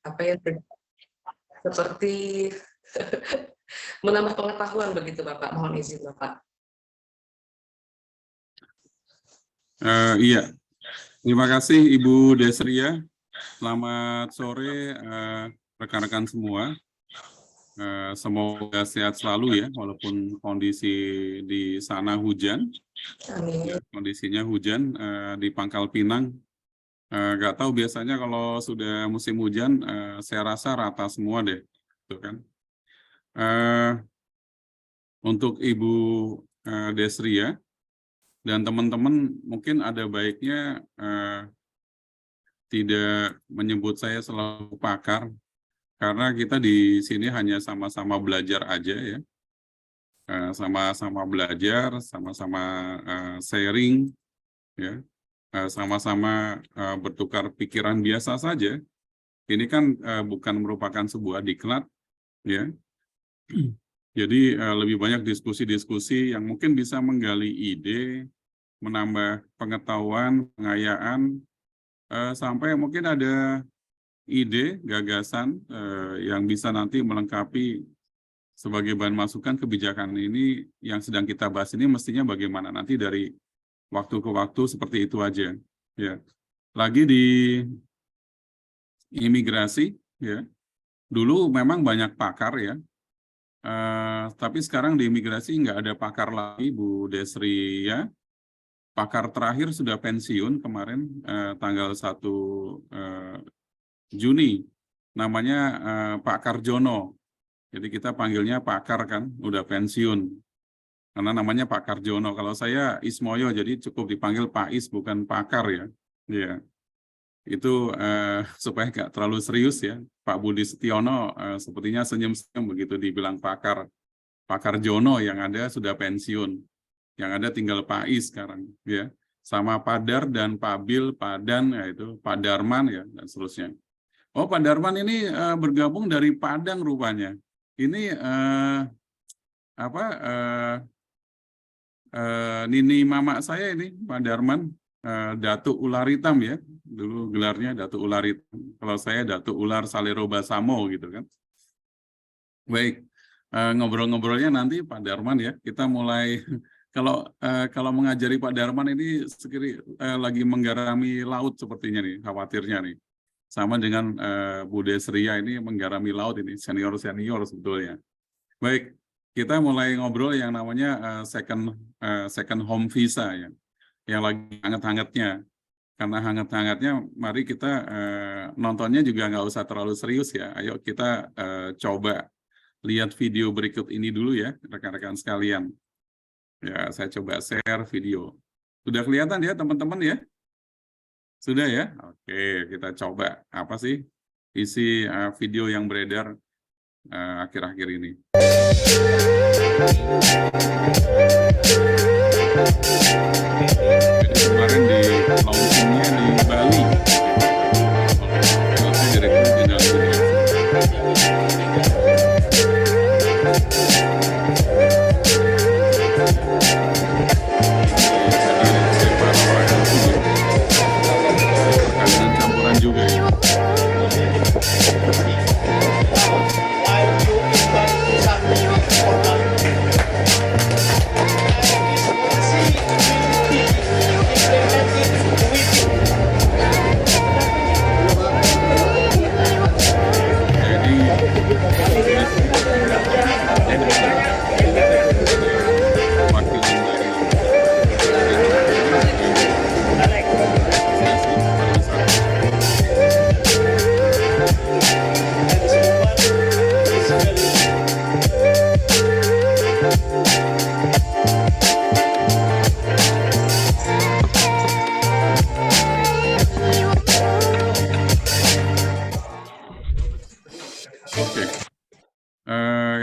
apa ya, seperti menambah pengetahuan begitu Bapak, mohon izin Bapak. Iya, terima kasih Ibu Desria. Selamat sore rekan-rekan semua. Semoga sehat selalu ya, walaupun kondisi di sana hujan. Amin. Ya, kondisinya hujan di Pangkal Pinang. Nggak tahu biasanya kalau sudah musim hujan, saya rasa rata semua deh, gitu kan. Untuk Ibu Desria dan teman-teman mungkin ada baiknya tidak menyebut saya selalu pakar, karena kita di sini hanya sama-sama belajar aja ya, sama-sama belajar, sama-sama sharing, ya, sama-sama bertukar pikiran biasa saja. Ini kan bukan merupakan sebuah diklat, ya. Jadi lebih banyak diskusi-diskusi yang mungkin bisa menggali ide, menambah pengetahuan, pengayaan, sampai mungkin ada ide, gagasan yang bisa nanti melengkapi sebagai bahan masukan kebijakan ini yang sedang kita bahas ini mestinya bagaimana nanti dari waktu ke waktu seperti itu aja. Ya, lagi di imigrasi, ya, dulu memang banyak pakar ya, tapi sekarang di imigrasi nggak ada pakar lagi, Bu Desri ya. Pakar terakhir sudah pensiun kemarin tanggal 1 Juni, namanya Pak Karjono. Jadi kita panggilnya Pakar kan, udah pensiun. Karena namanya Pak Karjono. Kalau saya Ismoyo, jadi cukup dipanggil Pak Is, bukan Pakar ya. Iya. Itu supaya nggak terlalu serius ya. Pak Budi Setiono sepertinya senyum-senyum begitu dibilang Pakar. Pak Karjono yang ada sudah pensiun. Yang ada tinggal Pak Is sekarang. Ya. Sama Padar dan Pabil, Padan, yaitu Pak Darman ya, dan seterusnya. Oh, Pak Darman ini bergabung dari Padang rupanya. Ini nini mama saya ini, Pak Darman, Datuk Ular Hitam ya, dulu gelarnya Datuk Ular Hitam. Kalau saya Datuk Ular Salero Basamo gitu kan. Baik, ngobrol-ngobrolnya nanti Pak Darman ya. Kita mulai kalau mengajari Pak Darman ini lagi menggarami laut sepertinya nih, khawatirnya nih. Sama dengan Bu Desria ini menggarami laut ini, senior-senior sebetulnya. Baik, kita mulai ngobrol yang namanya second home visa ya, yang lagi hangat-hangatnya. Karena hangat-hangatnya, mari kita nontonnya juga nggak usah terlalu serius ya. Ayo kita coba lihat video berikut ini dulu ya, rekan-rekan sekalian. Ya, saya coba share video. Sudah kelihatan ya teman-teman ya? Sudah ya? Oke, kita coba apa sih isi video yang beredar akhir-akhir ini. Jadi kemarin di launchingnya di Bali. Kalau saya direktur jenderal campuran juga ya.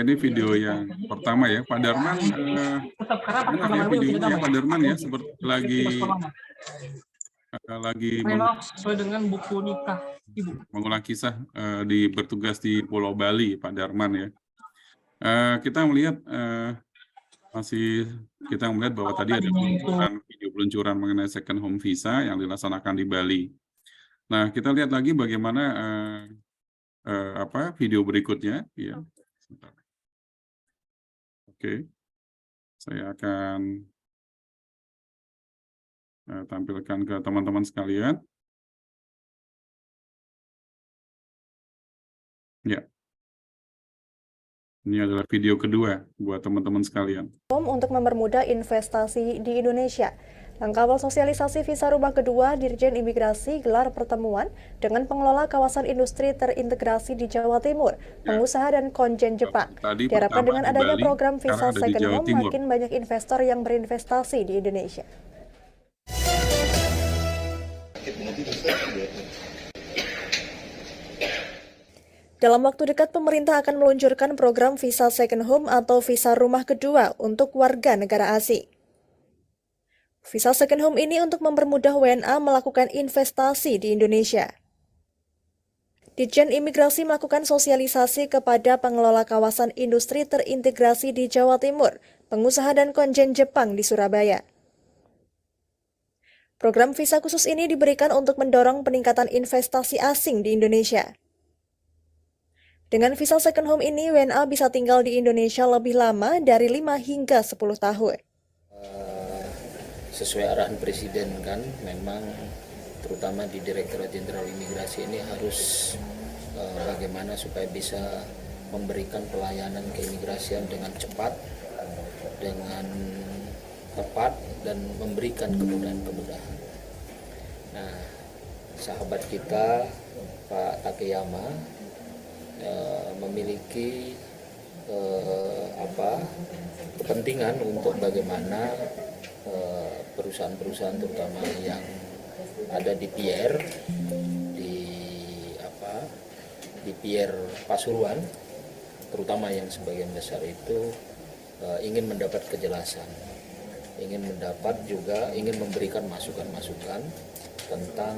Ini video yang pertama ya, Pak Darman. Enak ya videonya ya, Pak Darman ya, seperti lagi sesuai dengan buku nikah Ibu. Mengulang kisah bertugas di Pulau Bali, Pak Darman ya. Kita melihat kita melihat bahwa tadi ada video peluncuran mengenai second home visa yang dilaksanakan di Bali. Nah, kita lihat lagi bagaimana video berikutnya, ya. Sebentar. Oke, saya akan tampilkan ke teman-teman sekalian. Ya, ini adalah video kedua buat teman-teman sekalian. Untuk mempermudah investasi di Indonesia. Langkah awal sosialisasi visa rumah kedua, Dirjen Imigrasi gelar pertemuan dengan pengelola kawasan industri terintegrasi di Jawa Timur, pengusaha dan konjen Jepang. Tadi Diharapkan pertama dengan di adanya Bali, program visa sekarang ada di second Jawa home, Timur. makin banyak investor yang berinvestasi di Indonesia. Dalam waktu dekat, pemerintah akan meluncurkan program visa second home atau visa rumah kedua untuk warga negara asing. Visa second home ini untuk mempermudah WNA melakukan investasi di Indonesia. Ditjen Imigrasi melakukan sosialisasi kepada pengelola kawasan industri terintegrasi di Jawa Timur, pengusaha dan konjen Jepang di Surabaya. Program visa khusus ini diberikan untuk mendorong peningkatan investasi asing di Indonesia. Dengan visa second home ini, WNA bisa tinggal di Indonesia lebih lama dari 5 hingga 10 tahun. Sesuai arahan Presiden kan, memang terutama di Direktorat Jenderal Imigrasi ini harus bagaimana supaya bisa memberikan pelayanan keimigrasian dengan cepat, dengan tepat, dan memberikan kemudahan-kemudahan. Nah, sahabat kita Pak Takeyama memiliki kepentingan untuk bagaimana perusahaan-perusahaan terutama yang ada di pier di pier Pasuruan, terutama yang sebagian besar itu ingin mendapat kejelasan, ingin memberikan masukan-masukan tentang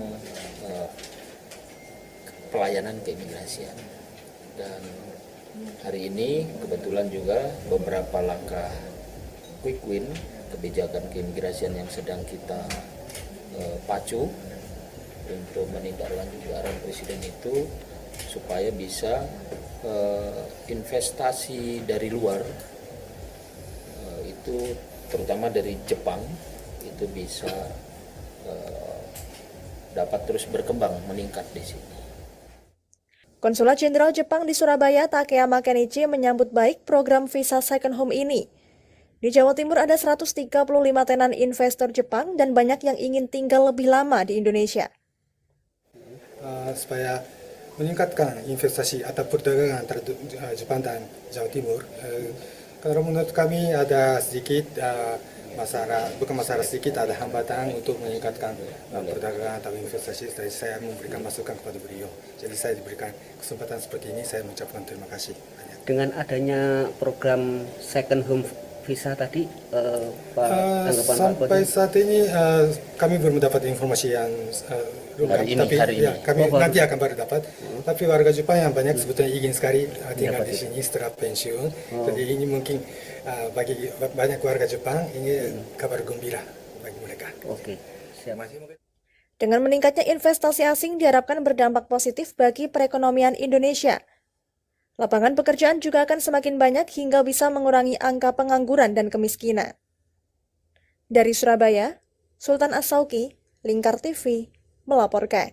pelayanan keimigrasian. Dan hari ini kebetulan juga beberapa langkah quick win kebijakan keimigrasian yang sedang kita pacu untuk menindaklanjuti arahan Presiden itu supaya bisa investasi dari luar itu terutama dari Jepang itu bisa dapat terus berkembang meningkat di sini. Konsulat Jenderal Jepang di Surabaya, Takeyama Kenichi, menyambut baik program visa second home ini. Di Jawa Timur ada 135 tenan investor Jepang dan banyak yang ingin tinggal lebih lama di Indonesia. Supaya meningkatkan investasi atau perdagangan antara Jepang dan Jawa Timur, kalau menurut kami ada sedikit bukan masalah sedikit, ada hambatan untuk meningkatkan perdagangan atau investasi. Jadi saya memberikan masukan kepada beliau. Jadi saya diberikan kesempatan seperti ini, saya mengucapkan terima kasih. Dengan adanya program second home visa tadi, sampai saat ini kami belum mendapat informasi yang lengkap, tapi ya, kami nanti akan baru dapat. Tapi warga Jepang yang banyak sebetulnya ingin sekali tinggal di sini setelah pensiun. Jadi ini mungkin bagi banyak warga Jepang ini kabar gembira bagi mereka. Oke, siap. Dengan meningkatnya investasi asing diharapkan berdampak positif bagi perekonomian Indonesia. Lapangan pekerjaan juga akan semakin banyak hingga bisa mengurangi angka pengangguran dan kemiskinan. Dari Surabaya, Sultan As-Sauki, Lingkar TV, melaporkan.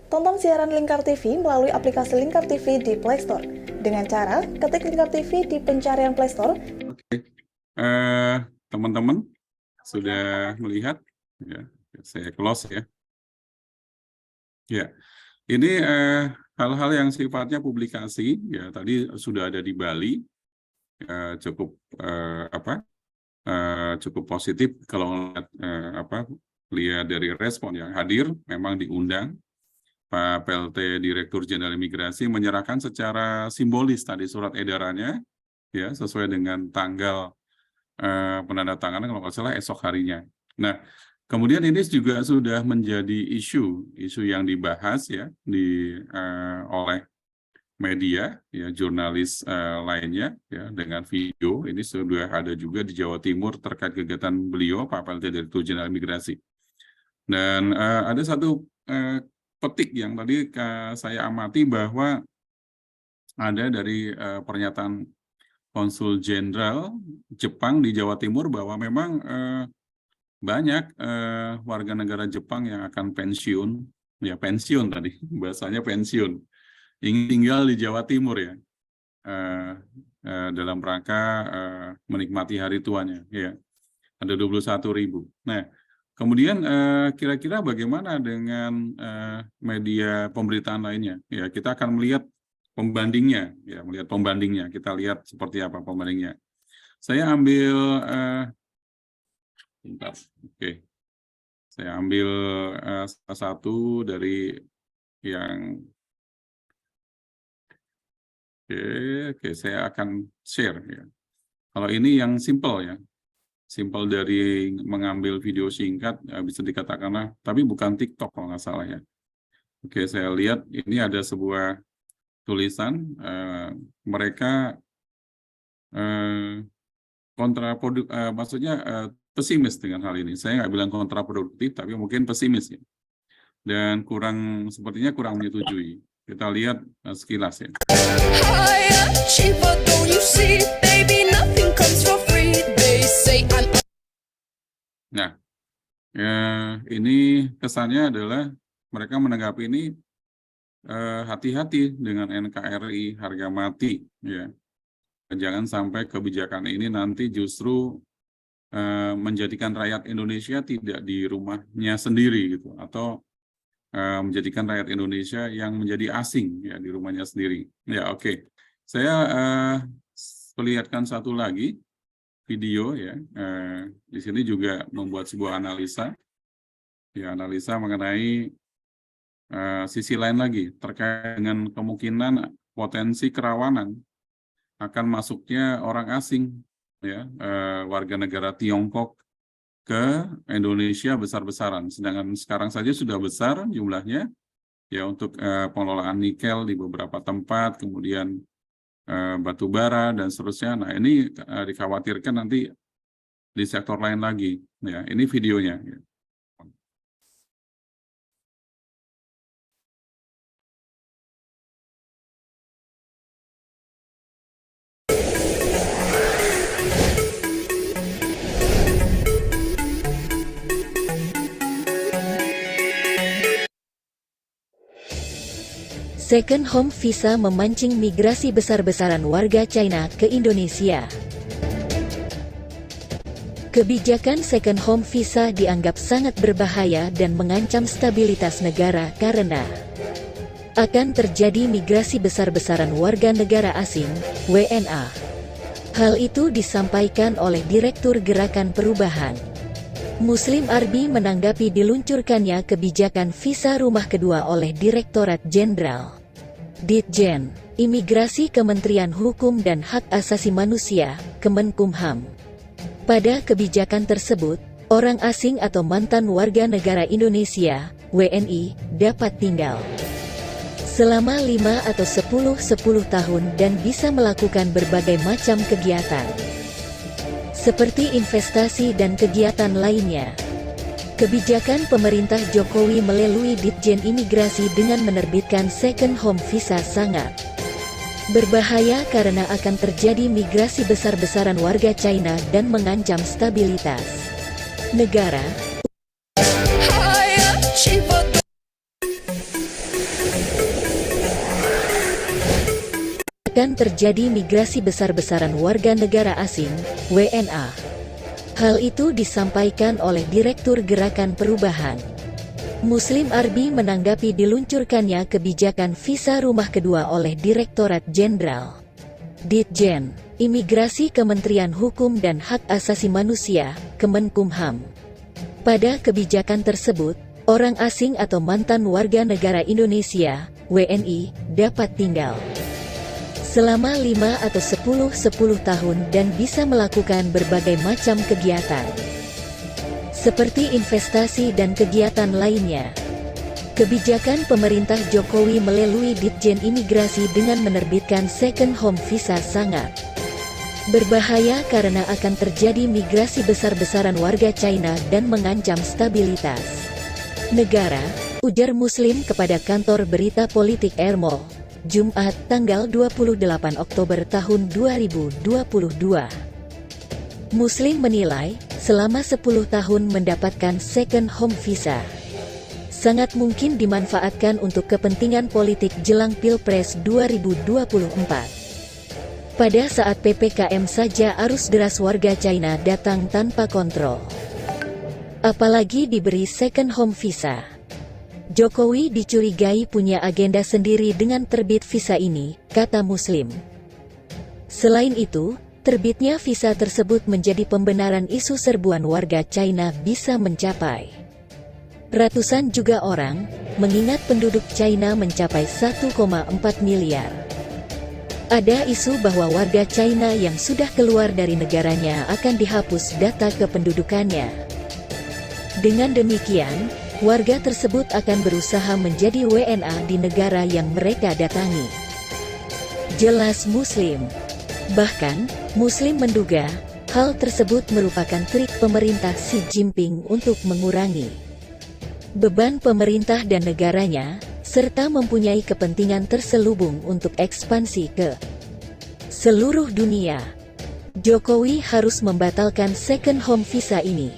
Tonton siaran Lingkar TV melalui aplikasi Lingkar TV di Play Store. Dengan cara ketik Lingkar TV di pencarian Play Store. Oke, teman-teman sudah melihat, ya, saya close ya. Ya, ini hal-hal yang sifatnya publikasi, ya tadi sudah ada di Bali, cukup cukup positif kalau lihat dari respon yang hadir, memang diundang. Pak PLT Direktur Jenderal Imigrasi menyerahkan secara simbolis tadi surat edarannya, ya sesuai dengan tanggal penandatanganan kalau nggak salah esok harinya. Nah, kemudian ini juga sudah menjadi isu yang dibahas ya oleh media, ya jurnalis lainnya, ya dengan video. Ini sudah ada juga di Jawa Timur terkait kegiatan beliau, Pak PLT Direktur Jenderal Imigrasi. Dan ada satu petik yang tadi saya amati bahwa ada dari pernyataan Konsul Jenderal Jepang di Jawa Timur bahwa memang banyak warga negara Jepang yang akan pensiun, ya pensiun tadi, bahasanya pensiun, ingin tinggal di Jawa Timur ya, dalam rangka menikmati hari tuanya, ya, ada 21.000. Nah, kemudian kira-kira bagaimana dengan media pemberitaan lainnya? Ya, kita akan melihat pembandingnya, ya, melihat pembandingnya. Kita lihat seperti apa pembandingnya. Saya ambil bentar. Oke. Saya ambil salah satu dari yang Oke, saya akan share ya. Kalau ini yang simple ya. Simple dari mengambil video singkat bisa dikatakanlah, tapi bukan TikTok kalau nggak salah ya. Oke, saya lihat ini ada sebuah tulisan mereka kontraproduktif, maksudnya pesimis dengan hal ini. Saya nggak bilang kontraproduktif, tapi mungkin pesimis ya. Dan sepertinya kurang menyetujui. Kita lihat sekilas ya. Nah, ini kesannya adalah mereka menanggapi ini hati-hati dengan NKRI harga mati ya. Jangan sampai kebijakan ini nanti justru menjadikan rakyat Indonesia tidak di rumahnya sendiri gitu, atau menjadikan rakyat Indonesia yang menjadi asing ya di rumahnya sendiri. Ya, oke. Saya perlihatkan satu lagi video ya. Di sini juga membuat sebuah analisa. Ya, analisa mengenai sisi lain lagi terkait dengan kemungkinan potensi kerawanan akan masuknya orang asing ya, warga negara Tiongkok ke Indonesia besar-besaran. Sedangkan sekarang saja sudah besar jumlahnya ya untuk pengelolaan nikel di beberapa tempat, kemudian batu bara dan seterusnya. Nah, ini dikhawatirkan nanti di sektor lain lagi ya. Ini videonya ya. Second home visa memancing migrasi besar-besaran warga China ke Indonesia. Kebijakan second home visa dianggap sangat berbahaya dan mengancam stabilitas negara karena akan terjadi migrasi besar-besaran warga negara asing, WNA. Hal itu disampaikan oleh Direktur Gerakan Perubahan Muslim Arbi menanggapi diluncurkannya kebijakan visa rumah kedua oleh Direktorat Jenderal Ditjen Imigrasi Kementerian Hukum dan Hak Asasi Manusia, Kemenkumham. Pada kebijakan tersebut, orang asing atau mantan warga negara Indonesia, WNI, dapat tinggal selama 5 atau 10 tahun dan bisa melakukan berbagai macam kegiatan seperti investasi dan kegiatan lainnya. Kebijakan pemerintah Jokowi melalui Ditjen Imigrasi dengan menerbitkan second home visa sangat berbahaya karena akan terjadi migrasi besar-besaran warga China dan mengancam stabilitas negara. Akan terjadi migrasi besar-besaran warga negara asing, WNA. Hal itu disampaikan oleh Direktur Gerakan Perubahan Muslim Arbi menanggapi diluncurkannya kebijakan visa rumah kedua oleh Direktorat Jenderal Ditjen Imigrasi Kementerian Hukum dan Hak Asasi Manusia, Kemenkumham. Pada kebijakan tersebut, orang asing atau mantan warga negara Indonesia, WNI, dapat tinggal selama 5 atau 10 tahun dan bisa melakukan berbagai macam kegiatan seperti investasi dan kegiatan lainnya. Kebijakan pemerintah Jokowi melalui Ditjen Imigrasi dengan menerbitkan second home visa sangat berbahaya karena akan terjadi migrasi besar-besaran warga China dan mengancam stabilitas negara. Ujar Muslim kepada kantor berita politik Ermol, Jumat tanggal 28 Oktober tahun 2022. Muslim menilai, selama 10 tahun mendapatkan second home visa, sangat mungkin dimanfaatkan untuk kepentingan politik jelang Pilpres 2024. Pada saat PPKM saja arus deras warga China datang tanpa kontrol. Apalagi diberi second home visa. Jokowi dicurigai punya agenda sendiri dengan terbit visa ini, kata Muslim. Selain itu, terbitnya visa tersebut menjadi pembenaran isu serbuan warga China bisa mencapai ratusan juga orang, mengingat penduduk China mencapai 1,4 miliar. Ada isu bahwa warga China yang sudah keluar dari negaranya akan dihapus data kependudukannya. Dengan demikian, warga tersebut akan berusaha menjadi WNA di negara yang mereka datangi. Jelas Muslim. Bahkan, Muslim menduga, hal tersebut merupakan trik pemerintah Xi Jinping untuk mengurangi beban pemerintah dan negaranya, serta mempunyai kepentingan terselubung untuk ekspansi ke seluruh dunia. Jokowi harus membatalkan second home visa ini,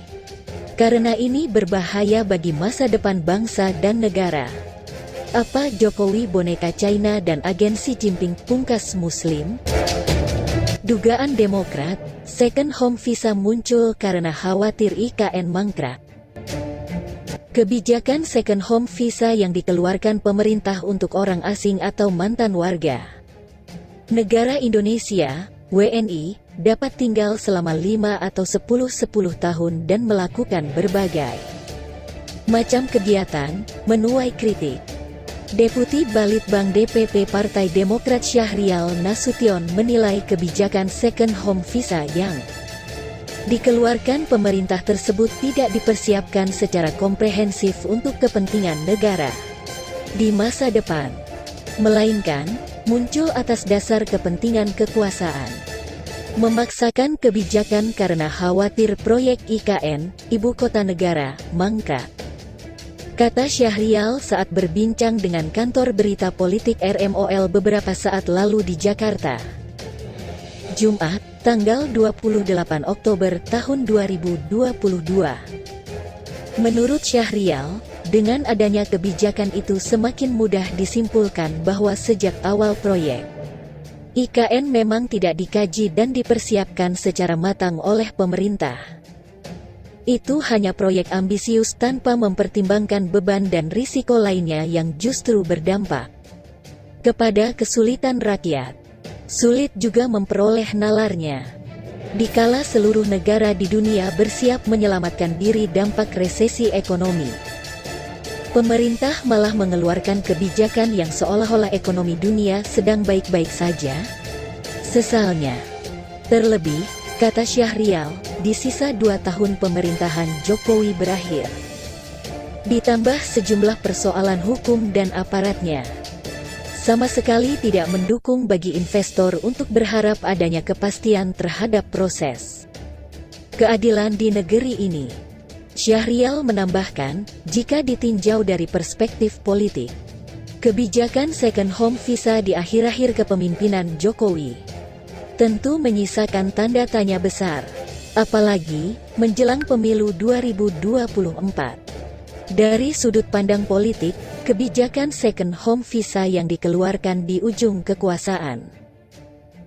karena ini berbahaya bagi masa depan bangsa dan negara. Apa Jokowi boneka China dan agen Xi Jinping, pungkas Muslim? Dugaan Demokrat, second home visa muncul karena khawatir IKN mangkrak. Kebijakan second home visa yang dikeluarkan pemerintah untuk orang asing atau mantan warga negara Indonesia, WNI, dapat tinggal selama 5 atau 10 tahun dan melakukan berbagai macam kegiatan, menuai kritik. Deputi Balitbang DPP Partai Demokrat Syahrial Nasution menilai kebijakan second home visa yang dikeluarkan pemerintah tersebut tidak dipersiapkan secara komprehensif untuk kepentingan negara di masa depan, melainkan muncul atas dasar kepentingan kekuasaan. Memaksakan kebijakan karena khawatir proyek IKN, Ibu Kota Negara, mangkrak. Kata Syahrial saat berbincang dengan kantor berita politik RMOL beberapa saat lalu di Jakarta. Jumat, tanggal 28 Oktober tahun 2022. Menurut Syahrial, dengan adanya kebijakan itu semakin mudah disimpulkan bahwa sejak awal proyek IKN memang tidak dikaji dan dipersiapkan secara matang oleh pemerintah. Itu hanya proyek ambisius tanpa mempertimbangkan beban dan risiko lainnya yang justru berdampak kepada kesulitan rakyat. Sulit juga memperoleh nalarnya. Dikala seluruh negara di dunia bersiap menyelamatkan diri dampak resesi ekonomi, pemerintah malah mengeluarkan kebijakan yang seolah-olah ekonomi dunia sedang baik-baik saja. Sesalnya. Terlebih, kata Syahrial, di sisa 2 tahun pemerintahan Jokowi berakhir, ditambah sejumlah persoalan hukum dan aparatnya, sama sekali tidak mendukung bagi investor untuk berharap adanya kepastian terhadap proses keadilan di negeri ini. Syahrial menambahkan, jika ditinjau dari perspektif politik, kebijakan second home visa di akhir-akhir kepemimpinan Jokowi tentu menyisakan tanda tanya besar, apalagi menjelang pemilu 2024. Dari sudut pandang politik, kebijakan second home visa yang dikeluarkan di ujung kekuasaan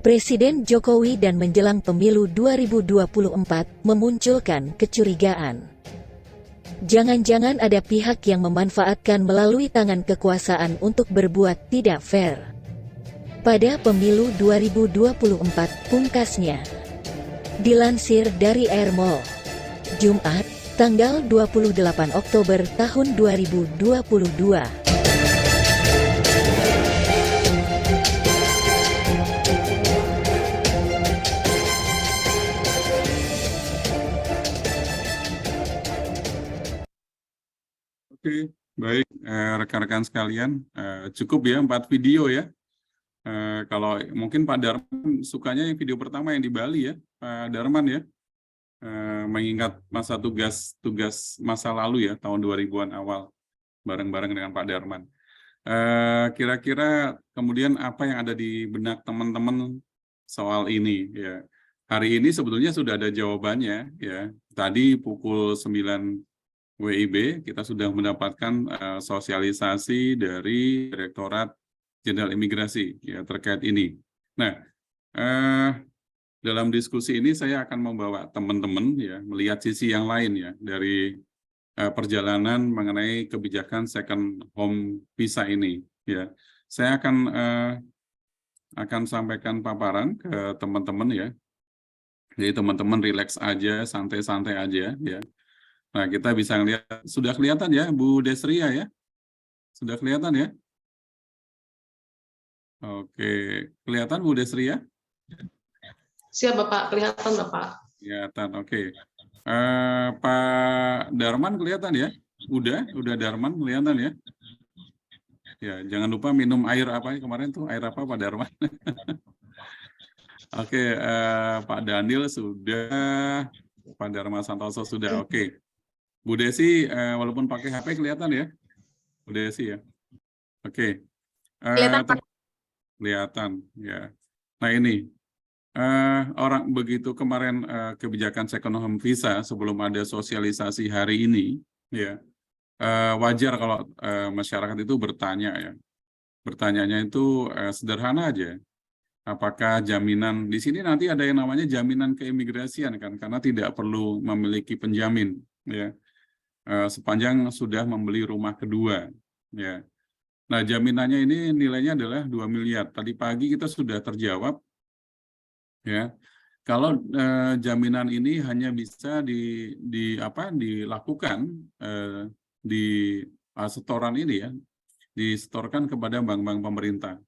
Presiden Jokowi dan menjelang pemilu 2024 memunculkan kecurigaan. Jangan-jangan ada pihak yang memanfaatkan melalui tangan kekuasaan untuk berbuat tidak fair pada pemilu 2024, pungkasnya. Dilansir dari Ermol, Jumat, tanggal 28 Oktober tahun 2022. Oke, baik rekan-rekan sekalian, cukup ya 4 video ya. Kalau mungkin Pak Darman sukanya yang video pertama yang di Bali ya, Pak Darman ya. Mengingat masa tugas masa lalu ya, tahun 2000-an awal. bareng-bareng dengan Pak Darman. Kira-kira kemudian apa yang ada di benak teman-teman soal ini ya. Hari ini sebetulnya sudah ada jawabannya ya. Tadi pukul 9 WIB kita sudah mendapatkan sosialisasi dari Direktorat Jenderal Imigrasi ya terkait ini. Nah, dalam diskusi ini saya akan membawa teman-teman ya melihat sisi yang lain ya dari perjalanan mengenai kebijakan second home visa ini ya. Saya akan sampaikan paparan ke teman-teman ya. Jadi teman-teman rileks aja, santai-santai aja ya. Nah, kita bisa lihat, sudah kelihatan ya Bu Desria ya? Sudah kelihatan ya? Oke, kelihatan Bu Desria? Siap Bapak, kelihatan Bapak. Kelihatan, oke. Pak Darman kelihatan ya? Udah Darman kelihatan ya? Ya, jangan lupa minum air apa kemarin tuh, air apa Pak Darman? Oke, Pak Daniel sudah, Pak Dharma Santoso sudah, oke. Bu Desi, walaupun pakai HP kelihatan ya? Bu Desi ya? Oke. Kelihatan, ya. Nah ini, orang begitu kemarin kebijakan second home visa sebelum ada sosialisasi hari ini, ya wajar kalau masyarakat itu bertanya ya. Bertanyanya itu sederhana aja. Apakah jaminan di sini nanti ada yang namanya jaminan keimigrasian kan? Karena tidak perlu memiliki penjamin, ya. Sepanjang sudah membeli rumah kedua, ya. Nah jaminannya ini nilainya adalah 2 miliar. Tadi pagi kita sudah terjawab. Ya, kalau jaminan ini hanya bisa dilakukan di setoran ini ya, disetorkan kepada bank-bank pemerintah.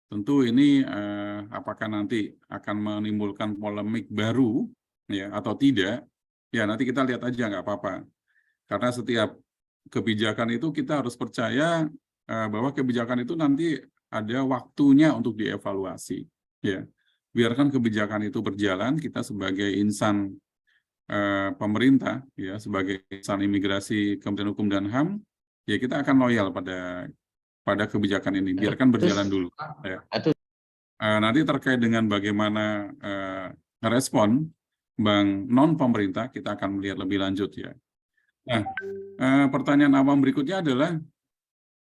Tentu ini apakah nanti akan menimbulkan polemik baru ya atau tidak? Ya nanti kita lihat aja nggak apa-apa. Karena setiap kebijakan itu kita harus percaya bahwa kebijakan itu nanti ada waktunya untuk dievaluasi. Ya. Biarkan kebijakan itu berjalan, kita sebagai insan pemerintah, ya sebagai insan imigrasi Kementerian Hukum dan HAM, ya kita akan loyal pada kebijakan ini. Biarkan berjalan dulu. Ya. Nanti terkait dengan bagaimana respon bank non pemerintah, kita akan melihat lebih lanjut ya. Nah, pertanyaan awam berikutnya adalah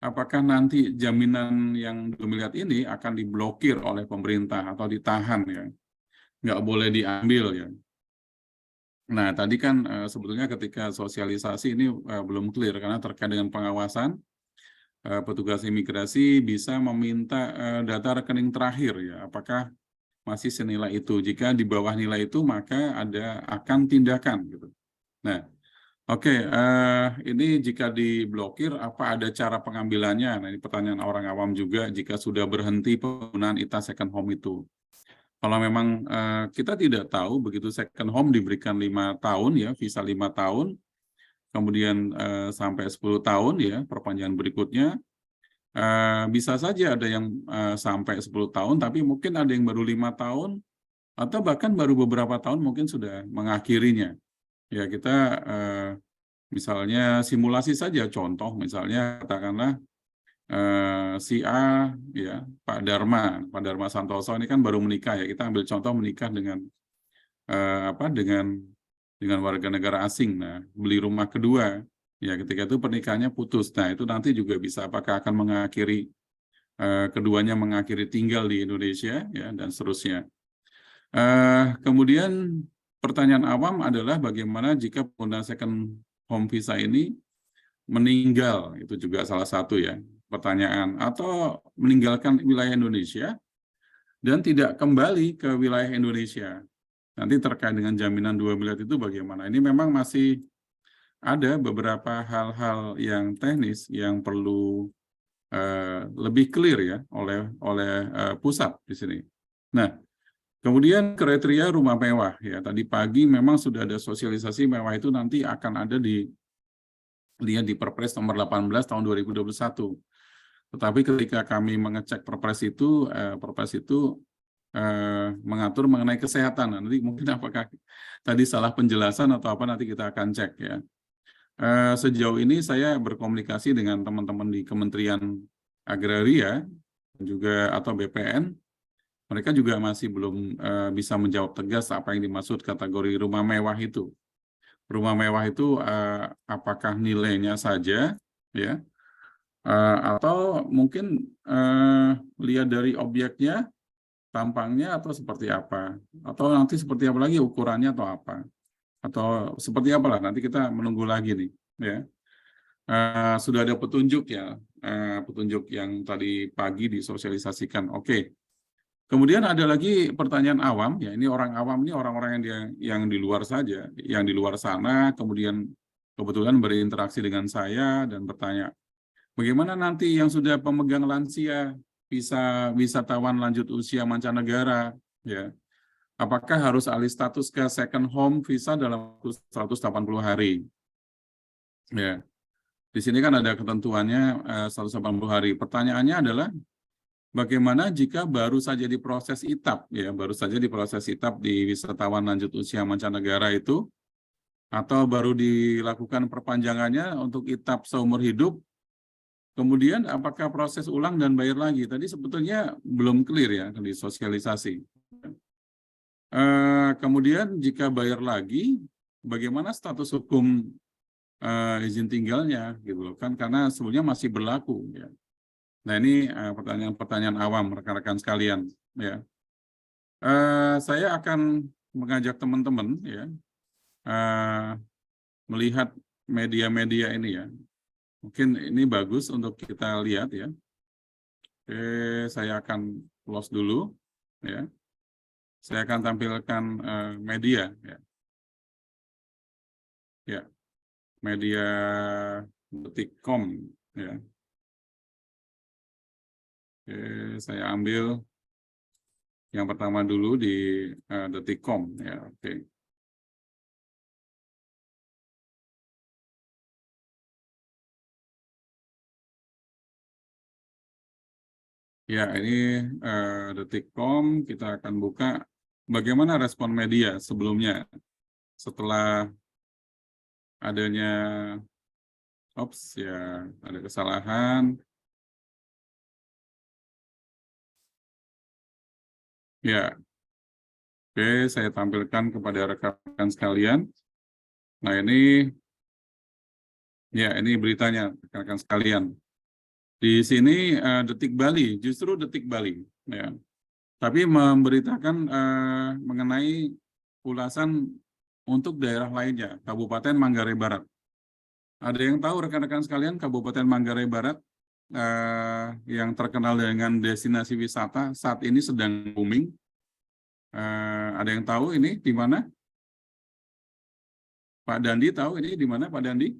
apakah nanti jaminan yang 2 miliar ini akan diblokir oleh pemerintah atau ditahan ya, nggak boleh diambil ya. Nah tadi kan sebetulnya ketika sosialisasi ini belum clear karena terkait dengan pengawasan, petugas imigrasi bisa meminta data rekening terakhir ya, apakah masih senilai itu. Jika di bawah nilai itu maka akan tindakan gitu. Nah. Oke, ini jika diblokir, apa ada cara pengambilannya? Nah, ini pertanyaan orang awam juga, jika sudah berhenti penggunaan ITA second home itu. Kalau memang kita tidak tahu, begitu second home diberikan 5 tahun, ya, visa 5 tahun, kemudian sampai 10 tahun, ya, perpanjangan berikutnya, bisa saja ada yang sampai 10 tahun, tapi mungkin ada yang baru 5 tahun, atau bahkan baru beberapa tahun mungkin sudah mengakhirinya. Ya kita misalnya simulasi saja contoh misalnya katakanlah si A ya Pak Dharma Santoso ini kan baru menikah ya, kita ambil contoh menikah dengan dengan warga negara asing. Nah beli rumah kedua ya, ketika itu pernikahannya putus. Nah itu nanti juga bisa apakah akan mengakhiri keduanya mengakhiri tinggal di Indonesia ya dan seterusnya. Kemudian pertanyaan awam adalah bagaimana jika pengguna second home visa ini meninggal, itu juga salah satu ya pertanyaan, atau meninggalkan wilayah Indonesia dan tidak kembali ke wilayah Indonesia. Nanti terkait dengan jaminan 2 miliar itu bagaimana? Ini memang masih ada beberapa hal-hal yang teknis yang perlu lebih clear ya oleh pusat di sini. Nah, kemudian kriteria rumah mewah ya, tadi pagi memang sudah ada sosialisasi mewah itu nanti akan ada lihat di Perpres nomor 18 tahun 2021. Tetapi ketika kami mengecek Perpres itu mengatur mengenai kesehatan. Nanti mungkin apakah tadi salah penjelasan atau apa nanti kita akan cek ya. Sejauh ini saya berkomunikasi dengan teman-teman di Kementerian Agraria juga atau BPN. Mereka juga masih belum bisa menjawab tegas apa yang dimaksud kategori rumah mewah itu. Rumah mewah itu apakah nilainya saja, ya, atau mungkin lihat dari objeknya, tampangnya atau seperti apa, atau nanti seperti apa lagi ukurannya atau apa, atau seperti apalah nanti kita menunggu lagi nih, ya. Sudah ada petunjuk ya, petunjuk yang tadi pagi disosialisasikan. Oke. Kemudian ada lagi pertanyaan awam, ya ini orang awam ini orang-orang yang di luar saja, yang di luar sana, kemudian kebetulan berinteraksi dengan saya dan bertanya, bagaimana nanti yang sudah pemegang lansia, bisa wisatawan lanjut usia mancanegara, ya, apakah harus alih status ke second home visa dalam 180 hari? Ya, di sini kan ada ketentuannya 180 hari. Pertanyaannya adalah, bagaimana jika baru saja diproses ITAP, ya, baru saja diproses ITAP di wisatawan lanjut usia mancanegara itu, atau baru dilakukan perpanjangannya untuk ITAP seumur hidup, kemudian apakah proses ulang dan bayar lagi? Tadi sebetulnya belum clear ya, disosialisasi. Kemudian jika bayar lagi, bagaimana status hukum izin tinggalnya, gitu loh kan? Karena sebetulnya masih berlaku, ya. Nah ini pertanyaan-pertanyaan awam rekan-rekan sekalian, ya. Saya akan mengajak teman-teman ya melihat media-media ini ya. Mungkin ini bagus untuk kita lihat ya. Oke, saya akan close dulu ya. Saya akan tampilkan media ya. Ya, media detik.com ya. Oke, saya ambil yang pertama dulu di detik.com ya. Oke. Ya, ini detik.com, kita akan buka bagaimana respon media sebelumnya setelah adanya ya ada kesalahan. Ya, oke, saya tampilkan kepada rekan-rekan sekalian. Nah ini, ya ini beritanya rekan-rekan sekalian. Di sini Detik Bali, justru Detik Bali, ya. Tapi memberitakan mengenai ulasan untuk daerah lainnya, Kabupaten Manggarai Barat. Ada yang tahu rekan-rekan sekalian Kabupaten Manggarai Barat yang terkenal dengan destinasi wisata saat ini sedang booming. Ada yang tahu ini di mana? Pak Dandi tahu ini di mana Pak Dandi?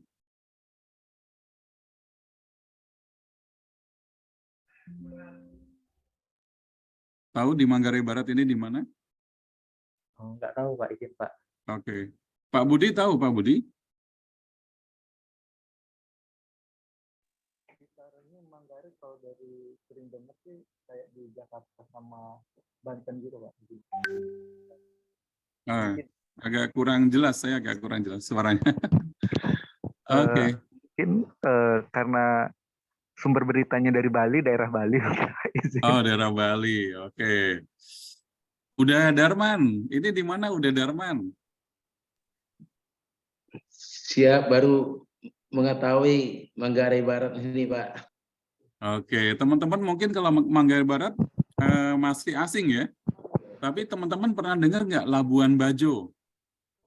Tahu di Manggarai Barat ini di mana? Oh, nggak tahu Pak, izin Pak. Oke. Pak Budi tahu Pak Budi? Sekitarnya Manggarai kalau dari sering dengar sih kayak di Jakarta sama Banten gitu Pak. Agak kurang jelas, saya agak kurang jelas suaranya. Oke. Mungkin karena sumber beritanya dari Bali, daerah Bali. Oh, daerah Bali. Oke. Udah Darman, ini di mana Udah Darman? Siap, baru mengetahui Manggarai Barat ini, Pak. Oke, teman-teman mungkin kalau Manggarai Barat masih asing ya. Tapi teman-teman pernah dengar nggak Labuan Bajo?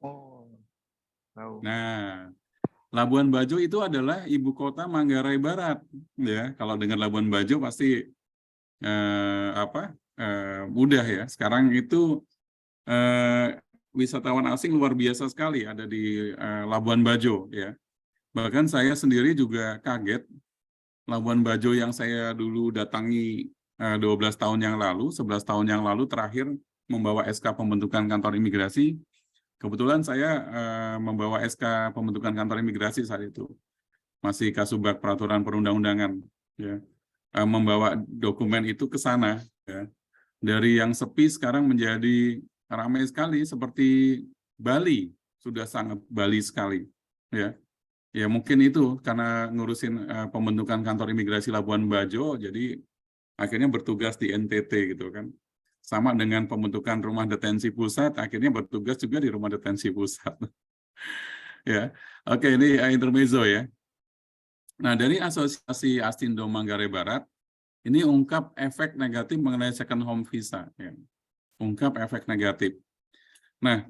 Oh, tahu. Nah, Labuan Bajo itu adalah ibu kota Manggarai Barat, ya. Kalau dengar Labuan Bajo pasti mudah ya. Sekarang itu wisatawan asing luar biasa sekali ada di Labuan Bajo, ya. Bahkan saya sendiri juga kaget. Labuan Bajo yang saya dulu datangi 12 tahun yang lalu, 11 tahun yang lalu terakhir membawa SK pembentukan kantor imigrasi. Kebetulan saya membawa SK pembentukan kantor imigrasi saat itu. Masih Kasubag peraturan perundang-undangan, ya. Membawa dokumen itu ke sana, ya. Dari yang sepi sekarang menjadi ramai sekali seperti Bali, sudah sangat Bali sekali, ya. Ya mungkin itu karena ngurusin pembentukan kantor imigrasi Labuan Bajo, jadi akhirnya bertugas di NTT gitu kan. Sama dengan pembentukan rumah detensi pusat, akhirnya bertugas juga di rumah detensi pusat. Ya, oke, ini intermezzo ya. Nah, dari Asosiasi Astindo Manggarai Barat, ini ungkap efek negatif mengenai second home visa. Ya. Ungkap efek negatif. Nah,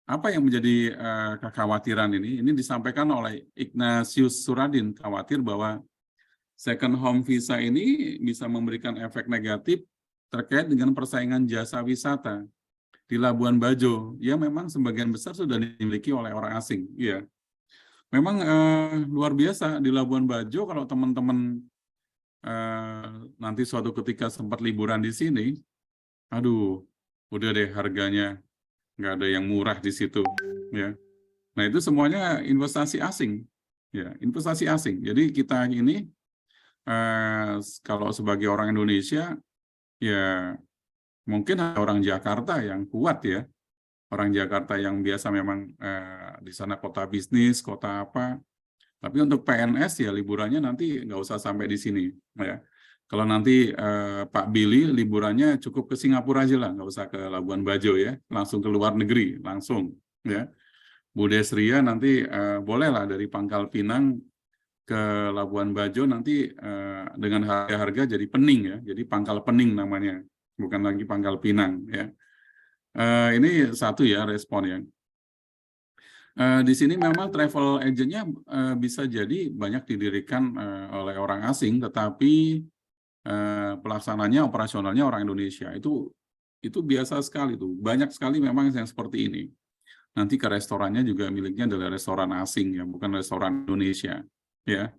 apa yang menjadi kekhawatiran ini? Ini disampaikan oleh Ignatius Suradin, khawatir bahwa second home visa ini bisa memberikan efek negatif terkait dengan persaingan jasa wisata di Labuan Bajo. Ya, memang sebagian besar sudah dimiliki oleh orang asing. Ya, memang luar biasa di Labuan Bajo. Kalau teman-teman nanti suatu ketika sempat liburan di sini, aduh, udah deh harganya nggak ada yang murah di situ. Ya, nah itu semuanya investasi asing. Ya, investasi asing. Jadi kita ini kalau sebagai orang Indonesia, ya mungkin orang Jakarta yang kuat ya, orang Jakarta yang biasa memang di sana kota bisnis, kota apa. Tapi untuk PNS ya liburannya nanti nggak usah sampai di sini ya. Kalau nanti Pak Billy liburannya cukup ke Singapura aja lah, nggak usah ke Labuan Bajo ya, langsung ke luar negeri langsung ya. Bu Desria nanti bolehlah dari Pangkal Pinang ke Labuan Bajo nanti dengan harga jadi Pening ya, jadi Pangkal Pening namanya, bukan lagi Pangkal Pinang ya. Ini satu ya respon ya. Di sini memang travel agentnya bisa jadi banyak didirikan oleh orang asing, tetapi pelaksananya operasionalnya orang Indonesia. Itu biasa sekali tuh, banyak sekali memang yang seperti ini. Nanti ke restorannya juga miliknya adalah restoran asing ya, bukan restoran Indonesia. Ya,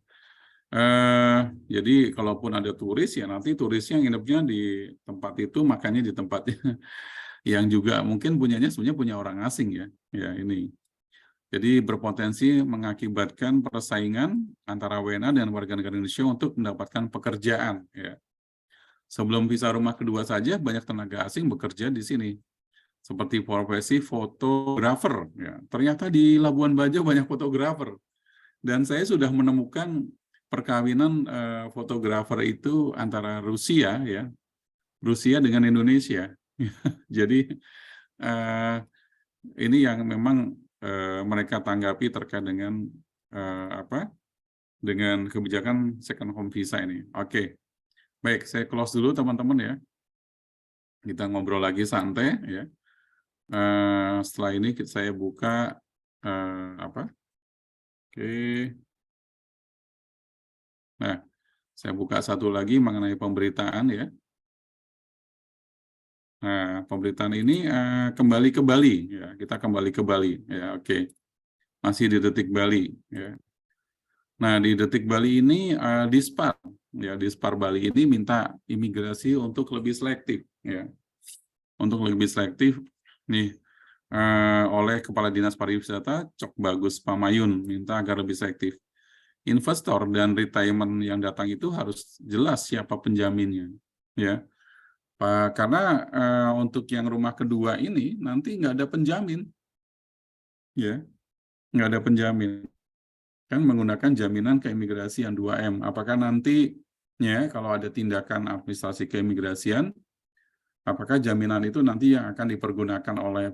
jadi kalaupun ada turis ya nanti turisnya nginepnya di tempat itu, makannya di tempatnya yang juga mungkin sebenarnya punya orang asing ya. Ya ini, jadi berpotensi mengakibatkan persaingan antara WNA dan warga negara Indonesia untuk mendapatkan pekerjaan. Ya. Sebelum visa rumah kedua saja banyak tenaga asing bekerja di sini, seperti profesi fotografer. Ya. Ternyata di Labuan Bajo banyak fotografer. Dan saya sudah menemukan perkawinan fotografer itu antara Rusia ya, Rusia dengan Indonesia. Jadi ini yang memang mereka tanggapi terkait dengan dengan kebijakan second home visa ini. Oke, baik, saya close dulu teman-teman ya. Kita ngobrol lagi santai ya. Setelah ini saya buka Oke. Nah, saya buka satu lagi mengenai pemberitaan ya. Nah, pemberitaan ini kembali ke Bali ya. Kita kembali ke Bali ya. Oke. Masih di Detik Bali ya. Nah, di Detik Bali ini Dispar ya, Dispar Bali ini minta imigrasi untuk lebih selektif ya. Untuk lebih selektif nih oleh Kepala Dinas Pariwisata Cok Bagus Pamayun minta agar lebih selektif. Investor dan retirement yang datang itu harus jelas siapa penjaminnya ya. Karena untuk yang rumah kedua ini nanti nggak ada penjamin ya, nggak ada penjamin kan, menggunakan jaminan keimigrasian 2M. Apakah nantinya kalau ada tindakan administrasi keimigrasian, apakah jaminan itu nanti yang akan dipergunakan oleh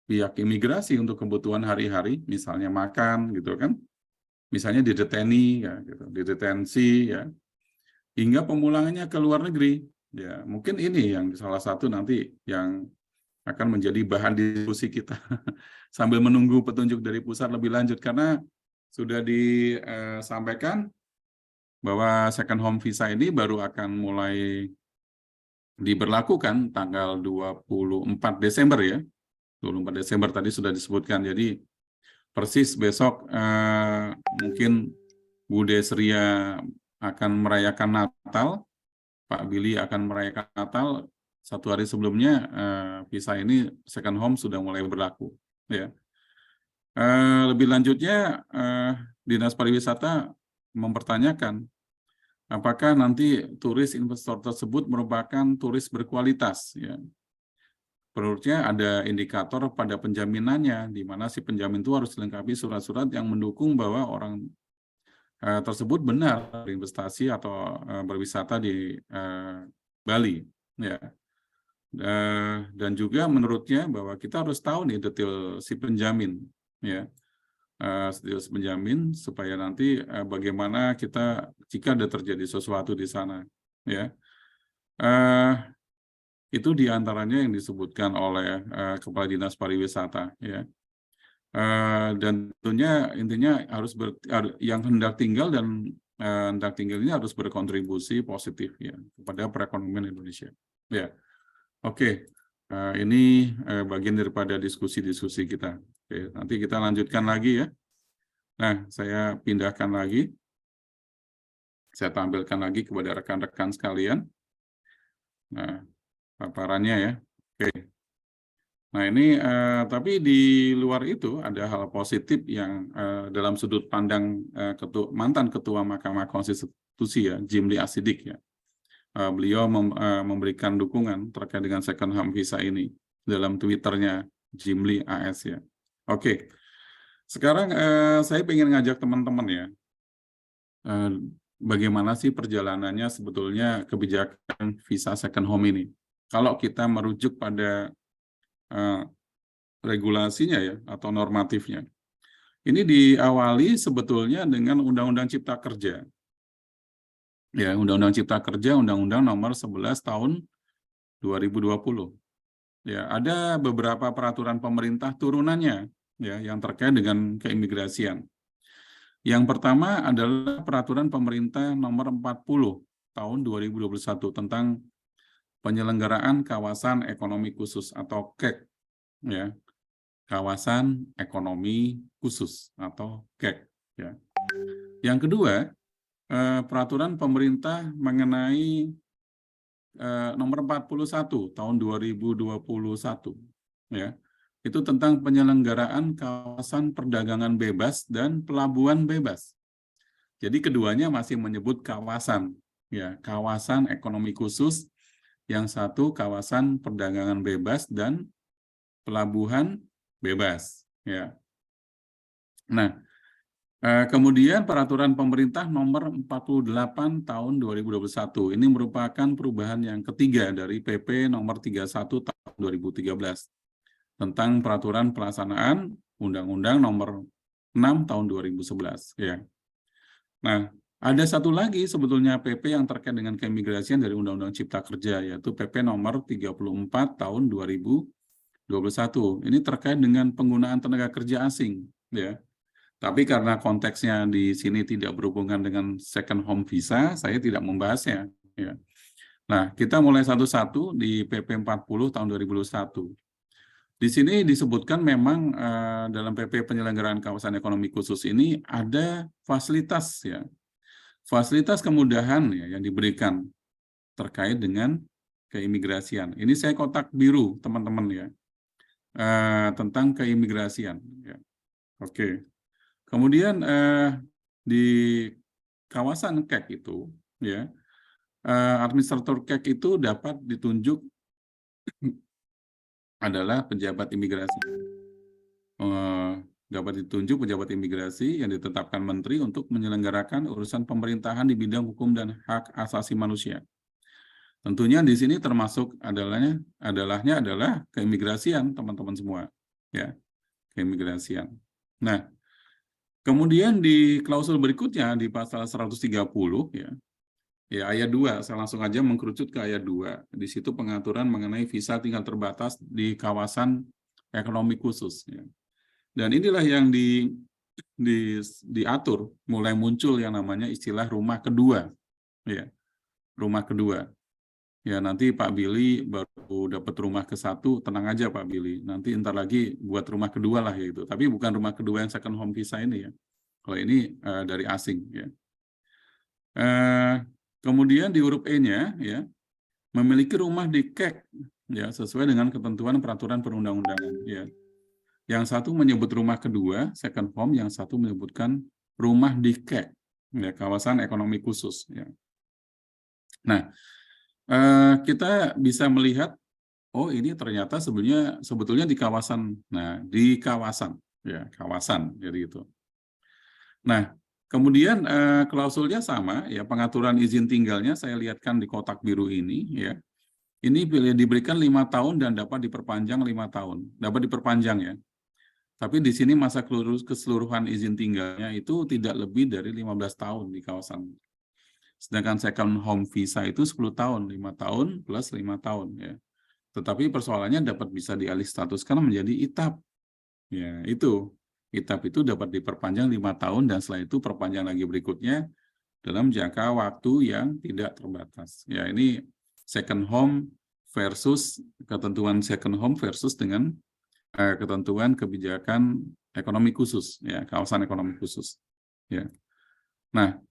pihak imigrasi untuk kebutuhan hari-hari, misalnya makan gitu kan, misalnya dideteni ya, gitu, didetensi ya, hingga pemulangannya ke luar negeri ya. Mungkin ini yang salah satu nanti yang akan menjadi bahan diskusi kita sambil menunggu petunjuk dari pusat lebih lanjut, karena sudah disampaikan bahwa second home visa ini baru akan mulai diberlakukan tanggal 24 Desember ya. 24 Desember tadi sudah disebutkan. Jadi persis besok mungkin Bu Desria akan merayakan Natal, Pak Billy akan merayakan Natal, satu hari sebelumnya visa ini second home sudah mulai berlaku ya. Lebih lanjutnya Dinas Pariwisata mempertanyakan apakah nanti turis investor tersebut merupakan turis berkualitas ya. Menurutnya ada indikator pada penjaminannya, di mana si penjamin itu harus dilengkapi surat-surat yang mendukung bahwa orang tersebut benar berinvestasi atau berwisata di Bali, ya. Dan juga menurutnya bahwa kita harus tahu nih detail si penjamin, ya, detail si penjamin supaya nanti bagaimana kita jika ada terjadi sesuatu di sana, ya. Itu diantaranya yang disebutkan oleh Kepala Dinas Pariwisata, ya. Dan tentunya intinya yang hendak tinggal dan hendak tinggal ini harus berkontribusi positif, ya, kepada perekonomian Indonesia, ya. Oke, ini bagian daripada diskusi-diskusi kita. Oke, nanti kita lanjutkan lagi, ya. Nah, saya pindahkan lagi, saya tampilkan lagi kepada rekan-rekan sekalian. Nah, paparannya, ya. Oke. Nah, ini tapi di luar itu ada hal positif yang dalam sudut pandang mantan Ketua Mahkamah Konstitusi, ya, Jimli Asidik, ya. Beliau memberikan dukungan terkait dengan second home visa ini dalam Twitternya Jimli AS, ya. Oke, sekarang saya ingin ngajak teman-teman, ya, bagaimana sih perjalanannya sebetulnya kebijakan visa second home ini. Kalau kita merujuk pada regulasinya, ya, atau normatifnya, ini diawali sebetulnya dengan Undang-Undang Cipta Kerja. Ya, Undang-Undang Cipta Kerja, Undang-Undang Nomor 11 Tahun 2020. Ya, ada beberapa peraturan pemerintah turunannya, ya, yang terkait dengan keimigrasian. Yang pertama adalah Peraturan Pemerintah Nomor 40 Tahun 2021 tentang penyelenggaraan Kawasan Ekonomi Khusus atau KEK, ya, Kawasan Ekonomi Khusus atau KEK, ya. Yang kedua, Peraturan Pemerintah mengenai Nomor 41 Tahun 2021, ya, itu tentang penyelenggaraan kawasan perdagangan bebas dan pelabuhan bebas. Jadi keduanya masih menyebut kawasan, ya, kawasan ekonomi khusus, yang satu kawasan perdagangan bebas dan pelabuhan bebas, ya. Nah, kemudian Peraturan Pemerintah Nomor 48 Tahun 2021 ini merupakan perubahan yang ketiga dari PP Nomor 31 Tahun 2013 tentang Peraturan Pelaksanaan Undang-Undang Nomor 6 Tahun 2011, ya. Nah, ada satu lagi sebetulnya PP yang terkait dengan keimigrasian dari Undang-Undang Cipta Kerja, yaitu PP Nomor 34 Tahun 2021. Ini terkait dengan penggunaan tenaga kerja asing, ya. Tapi karena konteksnya di sini tidak berhubungan dengan second home visa, saya tidak membahasnya, ya. Nah, kita mulai satu-satu di PP 40 tahun 2021. Di sini disebutkan memang dalam PP penyelenggaraan kawasan ekonomi khusus ini ada fasilitas, ya. Fasilitas kemudahan, ya, yang diberikan terkait dengan keimigrasian. Ini saya kotak biru, teman-teman, ya. Tentang keimigrasian, ya. Oke. Kemudian di kawasan KEK itu, ya, administrator KEK itu dapat ditunjuk adalah pejabat imigrasi. Dapat ditunjuk pejabat imigrasi yang ditetapkan menteri untuk menyelenggarakan urusan pemerintahan di bidang hukum dan hak asasi manusia. Tentunya di sini termasuk adalah keimigrasian, teman-teman semua, ya, keimigrasian. Nah, kemudian di klausul berikutnya di pasal 130, ya, ayat 2, saya langsung aja mengkerucut ke ayat 2. Di situ pengaturan mengenai visa tinggal terbatas di kawasan ekonomi khusus, ya. Dan inilah yang diatur, mulai muncul yang namanya istilah rumah kedua, ya, rumah kedua. Ya, nanti Pak Billy baru dapat rumah ke-1, tenang aja Pak Billy. Nanti ntar lagi buat rumah kedua lah, ya, itu. Tapi bukan rumah kedua yang second home visa ini, ya. Kalau ini dari asing, ya. Kemudian di huruf E-nya, ya, memiliki rumah di KEK, ya, sesuai dengan ketentuan peraturan perundang-undangan, ya. Yang satu menyebut rumah kedua, second home, yang satu menyebutkan rumah di KEK, ya, kawasan ekonomi khusus, ya. Nah, kita bisa melihat oh ini ternyata sebetulnya di kawasan. Nah, di kawasan, ya kawasan, jadi itu. Nah, kemudian klausulnya sama, ya pengaturan izin tinggalnya saya lihatkan di kotak biru ini, ya. Ini diberikan 5 tahun dan dapat diperpanjang 5 tahun, dapat diperpanjang ya. Tapi di sini masa keseluruhan izin tinggalnya itu tidak lebih dari 15 tahun di kawasan. Sedangkan second home visa itu 10 tahun, 5 tahun plus 5 tahun ya. Tetapi persoalannya dapat bisa dialih statuskan menjadi ITAP. Ya, itu. ITAP itu dapat diperpanjang 5 tahun dan setelah itu perpanjang lagi berikutnya dalam jangka waktu yang tidak terbatas. Ya, ini second home versus ketentuan second home versus dengan ketentuan kebijakan ekonomi khusus, ya kawasan ekonomi khusus. Ya. Nah,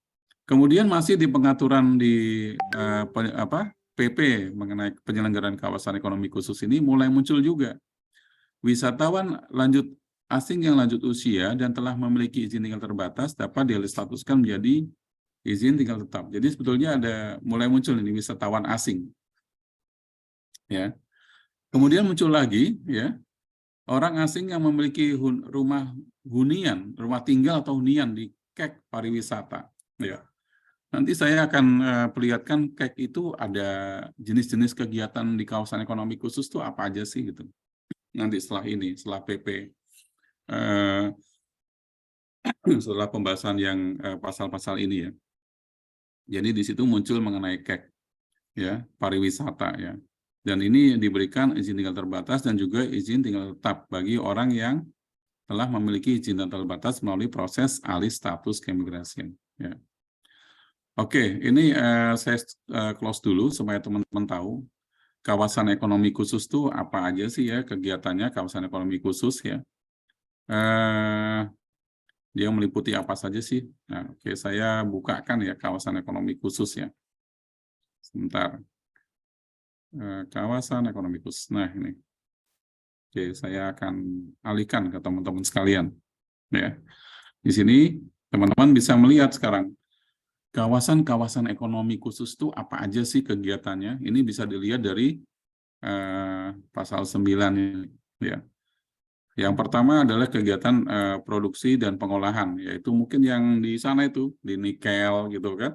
kemudian masih di pengaturan di PP mengenai penyelenggaraan kawasan ekonomi khusus ini mulai muncul juga wisatawan asing yang lanjut usia dan telah memiliki izin tinggal terbatas dapat dialih statuskan menjadi izin tinggal tetap. Jadi sebetulnya mulai muncul ini wisatawan asing. Ya. Kemudian muncul lagi ya orang asing yang memiliki rumah tinggal atau hunian di KEK pariwisata. Ya. Nanti saya akan perlihatkan KEK itu ada jenis-jenis kegiatan di kawasan ekonomi khusus itu apa aja sih gitu. Nanti setelah PP, setelah pembahasan yang pasal-pasal ini ya. Jadi di situ muncul mengenai KEK, ya pariwisata ya. Dan ini diberikan izin tinggal terbatas dan juga izin tinggal tetap bagi orang yang telah memiliki izin tinggal terbatas melalui proses alih status keimigrasian. Ya. Oke, ini saya close dulu supaya teman-teman tahu kawasan ekonomi khusus itu apa aja sih ya kegiatannya kawasan ekonomi khusus ya. Dia meliputi apa saja sih? Nah, oke, saya bukakan ya kawasan ekonomi khusus ya. Sebentar. Kawasan ekonomi khusus. Nah, ini. Oke, saya akan alihkan ke teman-teman sekalian. Ya. Di sini teman-teman bisa melihat sekarang kawasan-kawasan ekonomi khusus itu apa aja sih kegiatannya? Ini bisa dilihat dari pasal 9 ini. Ya. Yang pertama adalah kegiatan produksi dan pengolahan, yaitu mungkin yang di sana itu, di nikel gitu kan.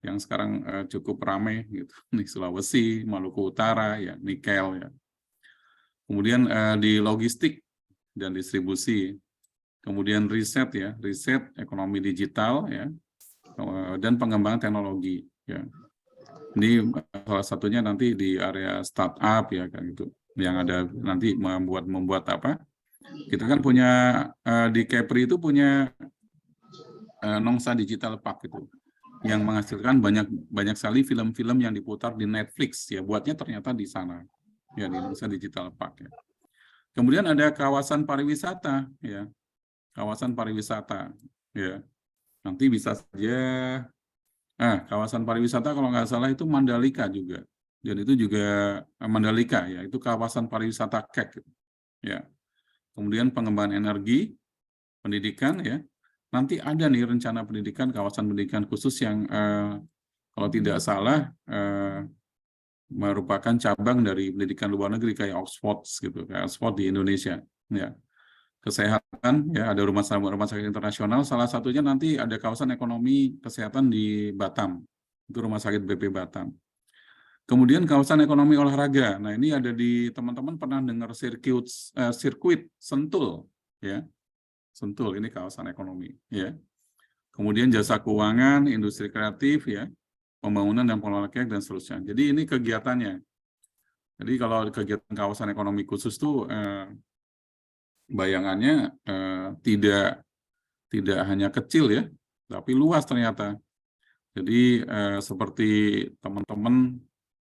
Yang sekarang cukup ramai gitu, nih Sulawesi, Maluku Utara, ya nikel ya. Kemudian di logistik dan distribusi, kemudian riset ya, riset ekonomi digital ya, dan pengembangan teknologi ya. Ini salah satunya nanti di area startup ya kan gitu, yang ada nanti membuat apa? Kita kan punya di Kepri itu punya Nongsa Digital Park itu, yang menghasilkan banyak sekali film-film yang diputar di Netflix ya, buatnya ternyata di sana ya, di Indonesia Digital Park ya. Kemudian ada kawasan pariwisata ya, kawasan pariwisata ya, nanti bisa saja kawasan pariwisata kalau nggak salah itu Mandalika juga, dan itu juga Mandalika ya, itu kawasan pariwisata KEK ya. Kemudian pengembangan energi, pendidikan ya. Nanti ada nih rencana pendidikan, kawasan pendidikan khusus yang kalau tidak salah merupakan cabang dari pendidikan luar negeri kayak Oxford gitu, kayak Oxford di Indonesia. Ya. Kesehatan, ya ada rumah sakit internasional. Salah satunya nanti ada kawasan ekonomi kesehatan di Batam, itu rumah sakit BP Batam. Kemudian kawasan ekonomi olahraga. Nah ini ada di teman-teman pernah dengar sirkuit Sentul, ya. Sentul, ini kawasan ekonomi, ya. Kemudian jasa keuangan, industri kreatif, ya, pembangunan dan pengelolaan KEK dan seterusnya. Jadi ini kegiatannya. Jadi kalau kegiatan kawasan ekonomi khusus tuh bayangannya tidak hanya kecil ya, tapi luas ternyata. Jadi seperti teman-teman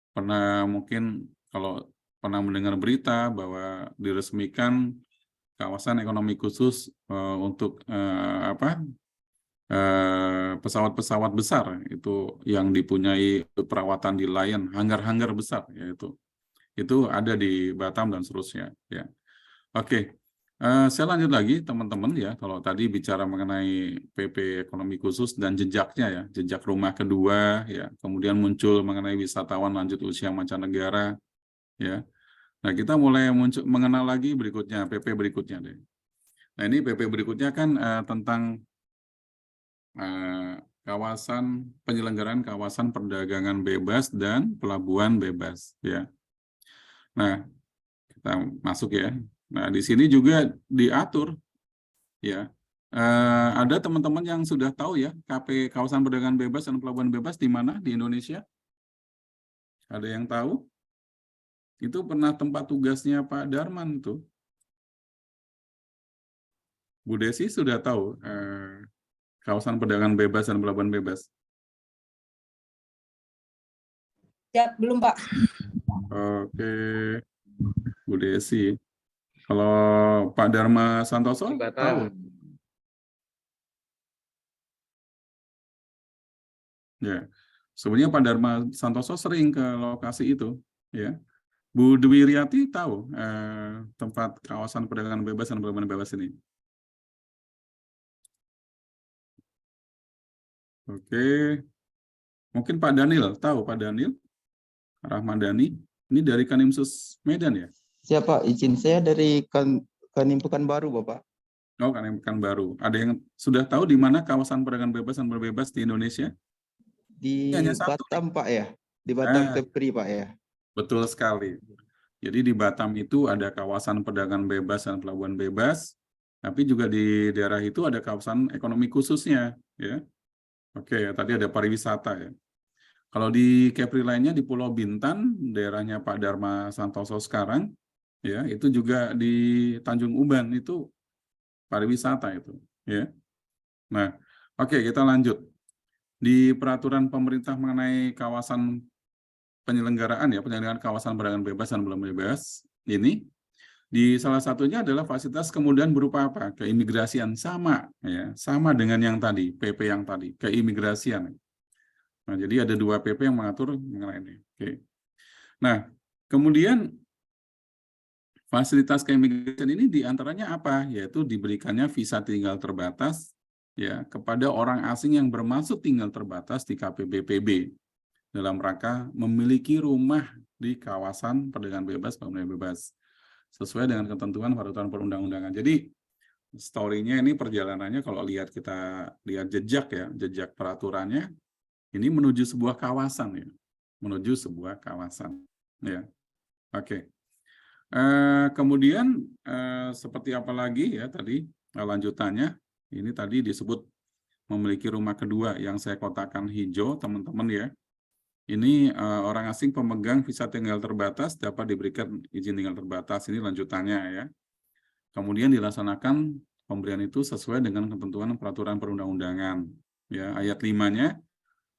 pernah mungkin kalau pernah mendengar berita bahwa diresmikan kawasan ekonomi khusus untuk pesawat-pesawat besar itu yang dipunyai perawatan di Lion, hanggar-hanggar besar yaitu itu ada di Batam dan seterusnya ya. Oke, saya lanjut lagi teman-teman ya, kalau tadi bicara mengenai PP ekonomi khusus dan jejaknya ya, jejak rumah kedua ya, kemudian muncul mengenai wisatawan lanjut usia mancanegara ya. Nah, kita mulai mengenal lagi berikutnya, PP berikutnya deh. Nah, ini PP berikutnya kan tentang kawasan penyelenggaraan kawasan perdagangan bebas dan pelabuhan bebas, ya. Nah, kita masuk ya. Nah, di sini juga diatur, ya. Ada teman-teman yang sudah tahu ya, KP kawasan perdagangan bebas dan pelabuhan bebas di mana di Indonesia? Ada yang tahu? Itu pernah tempat tugasnya Pak Darman tuh. Bu Desi sudah tahu kawasan perdagangan bebas dan pelabuhan bebas? Ya, belum Pak. Oke, Bu Desi. Kalau Pak Dharma Santoso Di tahu? Batam. Ya, sebenarnya Pak Dharma Santoso sering ke lokasi itu, ya. Bu Dwi Riyati tahu tempat kawasan perdagangan bebas dan pelabuhan bebas ini. Oke, mungkin Pak Daniel tahu, Pak Daniel Rahmadani, ini dari Kanimsus Medan ya? Siapa? Izin saya dari Kanim Pekanbaru, Bapak. Oh, Kanim Pekanbaru. Ada yang sudah tahu di mana kawasan perdagangan bebas dan bebas di Indonesia? Di Hanya satu. Batam, Pak ya? Di Batam Kepri, Pak ya? Betul sekali. Jadi di Batam itu ada kawasan perdagangan bebas dan pelabuhan bebas, tapi juga di daerah itu ada kawasan ekonomi khususnya, ya. Oke, tadi ada pariwisata ya. Kalau di Kepri lainnya di Pulau Bintan, daerahnya Pak Dharma Santoso sekarang, ya, itu juga di Tanjung Uban itu pariwisata itu, ya. Nah, oke, kita lanjut. Di peraturan pemerintah mengenai kawasan penyelenggaraan kawasan perdagangan bebas dan belum bebas ini, di salah satunya adalah fasilitas kemudahan berupa apa? Keimigrasian, sama ya, sama dengan yang tadi, PP yang tadi, keimigrasian. Nah, jadi ada 2 PP yang mengatur mengenai ini. Oke. Nah, kemudian fasilitas keimigrasian ini diantaranya apa? Yaitu diberikannya visa tinggal terbatas ya kepada orang asing yang bermaksud tinggal terbatas di KPBPB dalam rangka memiliki rumah di kawasan perdagangan bebas, pelabuhan bebas, sesuai dengan ketentuan peraturan perundang-undangan. Jadi story-nya ini perjalanannya kalau kita lihat jejak ya, jejak peraturannya ini menuju sebuah kawasan ya, menuju sebuah kawasan ya. Oke. Kemudian seperti apa lagi ya tadi lanjutannya, ini tadi disebut memiliki rumah kedua yang saya kotakkan hijau teman-teman ya. Ini orang asing pemegang visa tinggal terbatas dapat diberikan izin tinggal terbatas, ini lanjutannya ya. Kemudian dilaksanakan pemberian itu sesuai dengan ketentuan peraturan perundang-undangan. Ya, ayat 5-nya,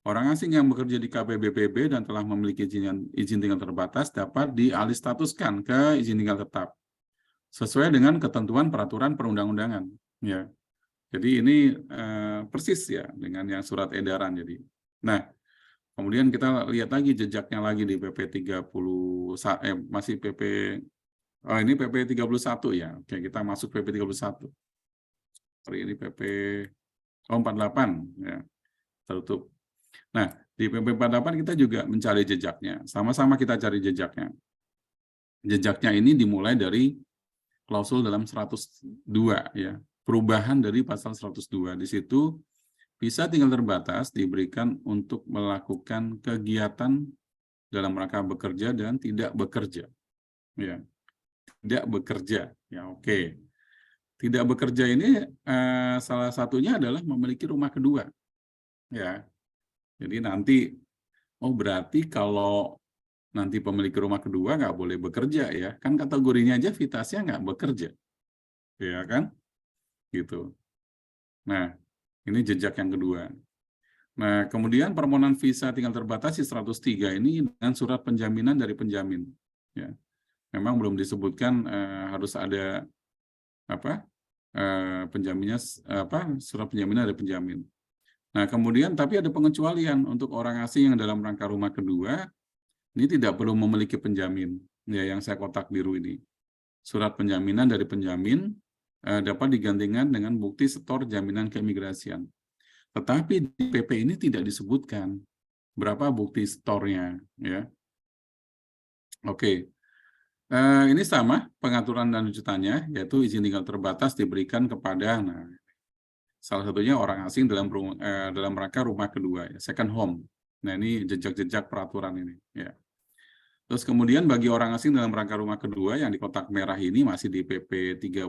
orang asing yang bekerja di KPBPB dan telah memiliki izin tinggal terbatas dapat dialih statuskan ke izin tinggal tetap sesuai dengan ketentuan peraturan perundang-undangan. Ya, jadi ini persis ya dengan yang surat edaran. Jadi, nah. Kemudian kita lihat lagi jejaknya lagi di PP 30, masih PP, oh ini PP 31 ya. Oke, kita masuk PP 31. Sorry, ini PP 48 ya, tertutup. Nah, di PP 48 kita juga mencari jejaknya. Sama-sama kita cari jejaknya. Jejaknya ini dimulai dari klausul dalam 102 ya. Perubahan dari pasal 102. Di situ visa tinggal terbatas diberikan untuk melakukan kegiatan dalam rangka bekerja dan tidak bekerja. Ya, tidak bekerja. Ya, oke. Tidak bekerja ini salah satunya adalah memiliki rumah kedua. Ya, jadi nanti, berarti kalau nanti pemilik rumah kedua nggak boleh bekerja ya, kan kategorinya aja vitasnya nggak bekerja, ya kan? Gitu. Nah. Ini jejak yang kedua. Nah, kemudian permohonan visa tinggal terbatas di 103 ini dengan surat penjaminan dari penjamin. Ya. Memang belum disebutkan harus ada penjaminnya surat penjaminan dari penjamin. Nah, kemudian tapi ada pengecualian untuk orang asing yang dalam rangka rumah kedua ini tidak perlu memiliki penjamin. Ya, yang saya kotak biru ini. Surat penjaminan dari penjamin dapat digantikan dengan bukti setor jaminan keimigrasian. Tetapi di PP ini tidak disebutkan berapa bukti setornya, ya. Oke. Ini sama pengaturan dan lanjutannya, yaitu izin tinggal terbatas diberikan kepada, nah, salah satunya orang asing dalam rangka rumah kedua, ya, second home. Nah, ini jejak-jejak peraturan ini. Ya. Terus kemudian bagi orang asing dalam rangka rumah kedua yang di kotak merah ini masih di PP 31,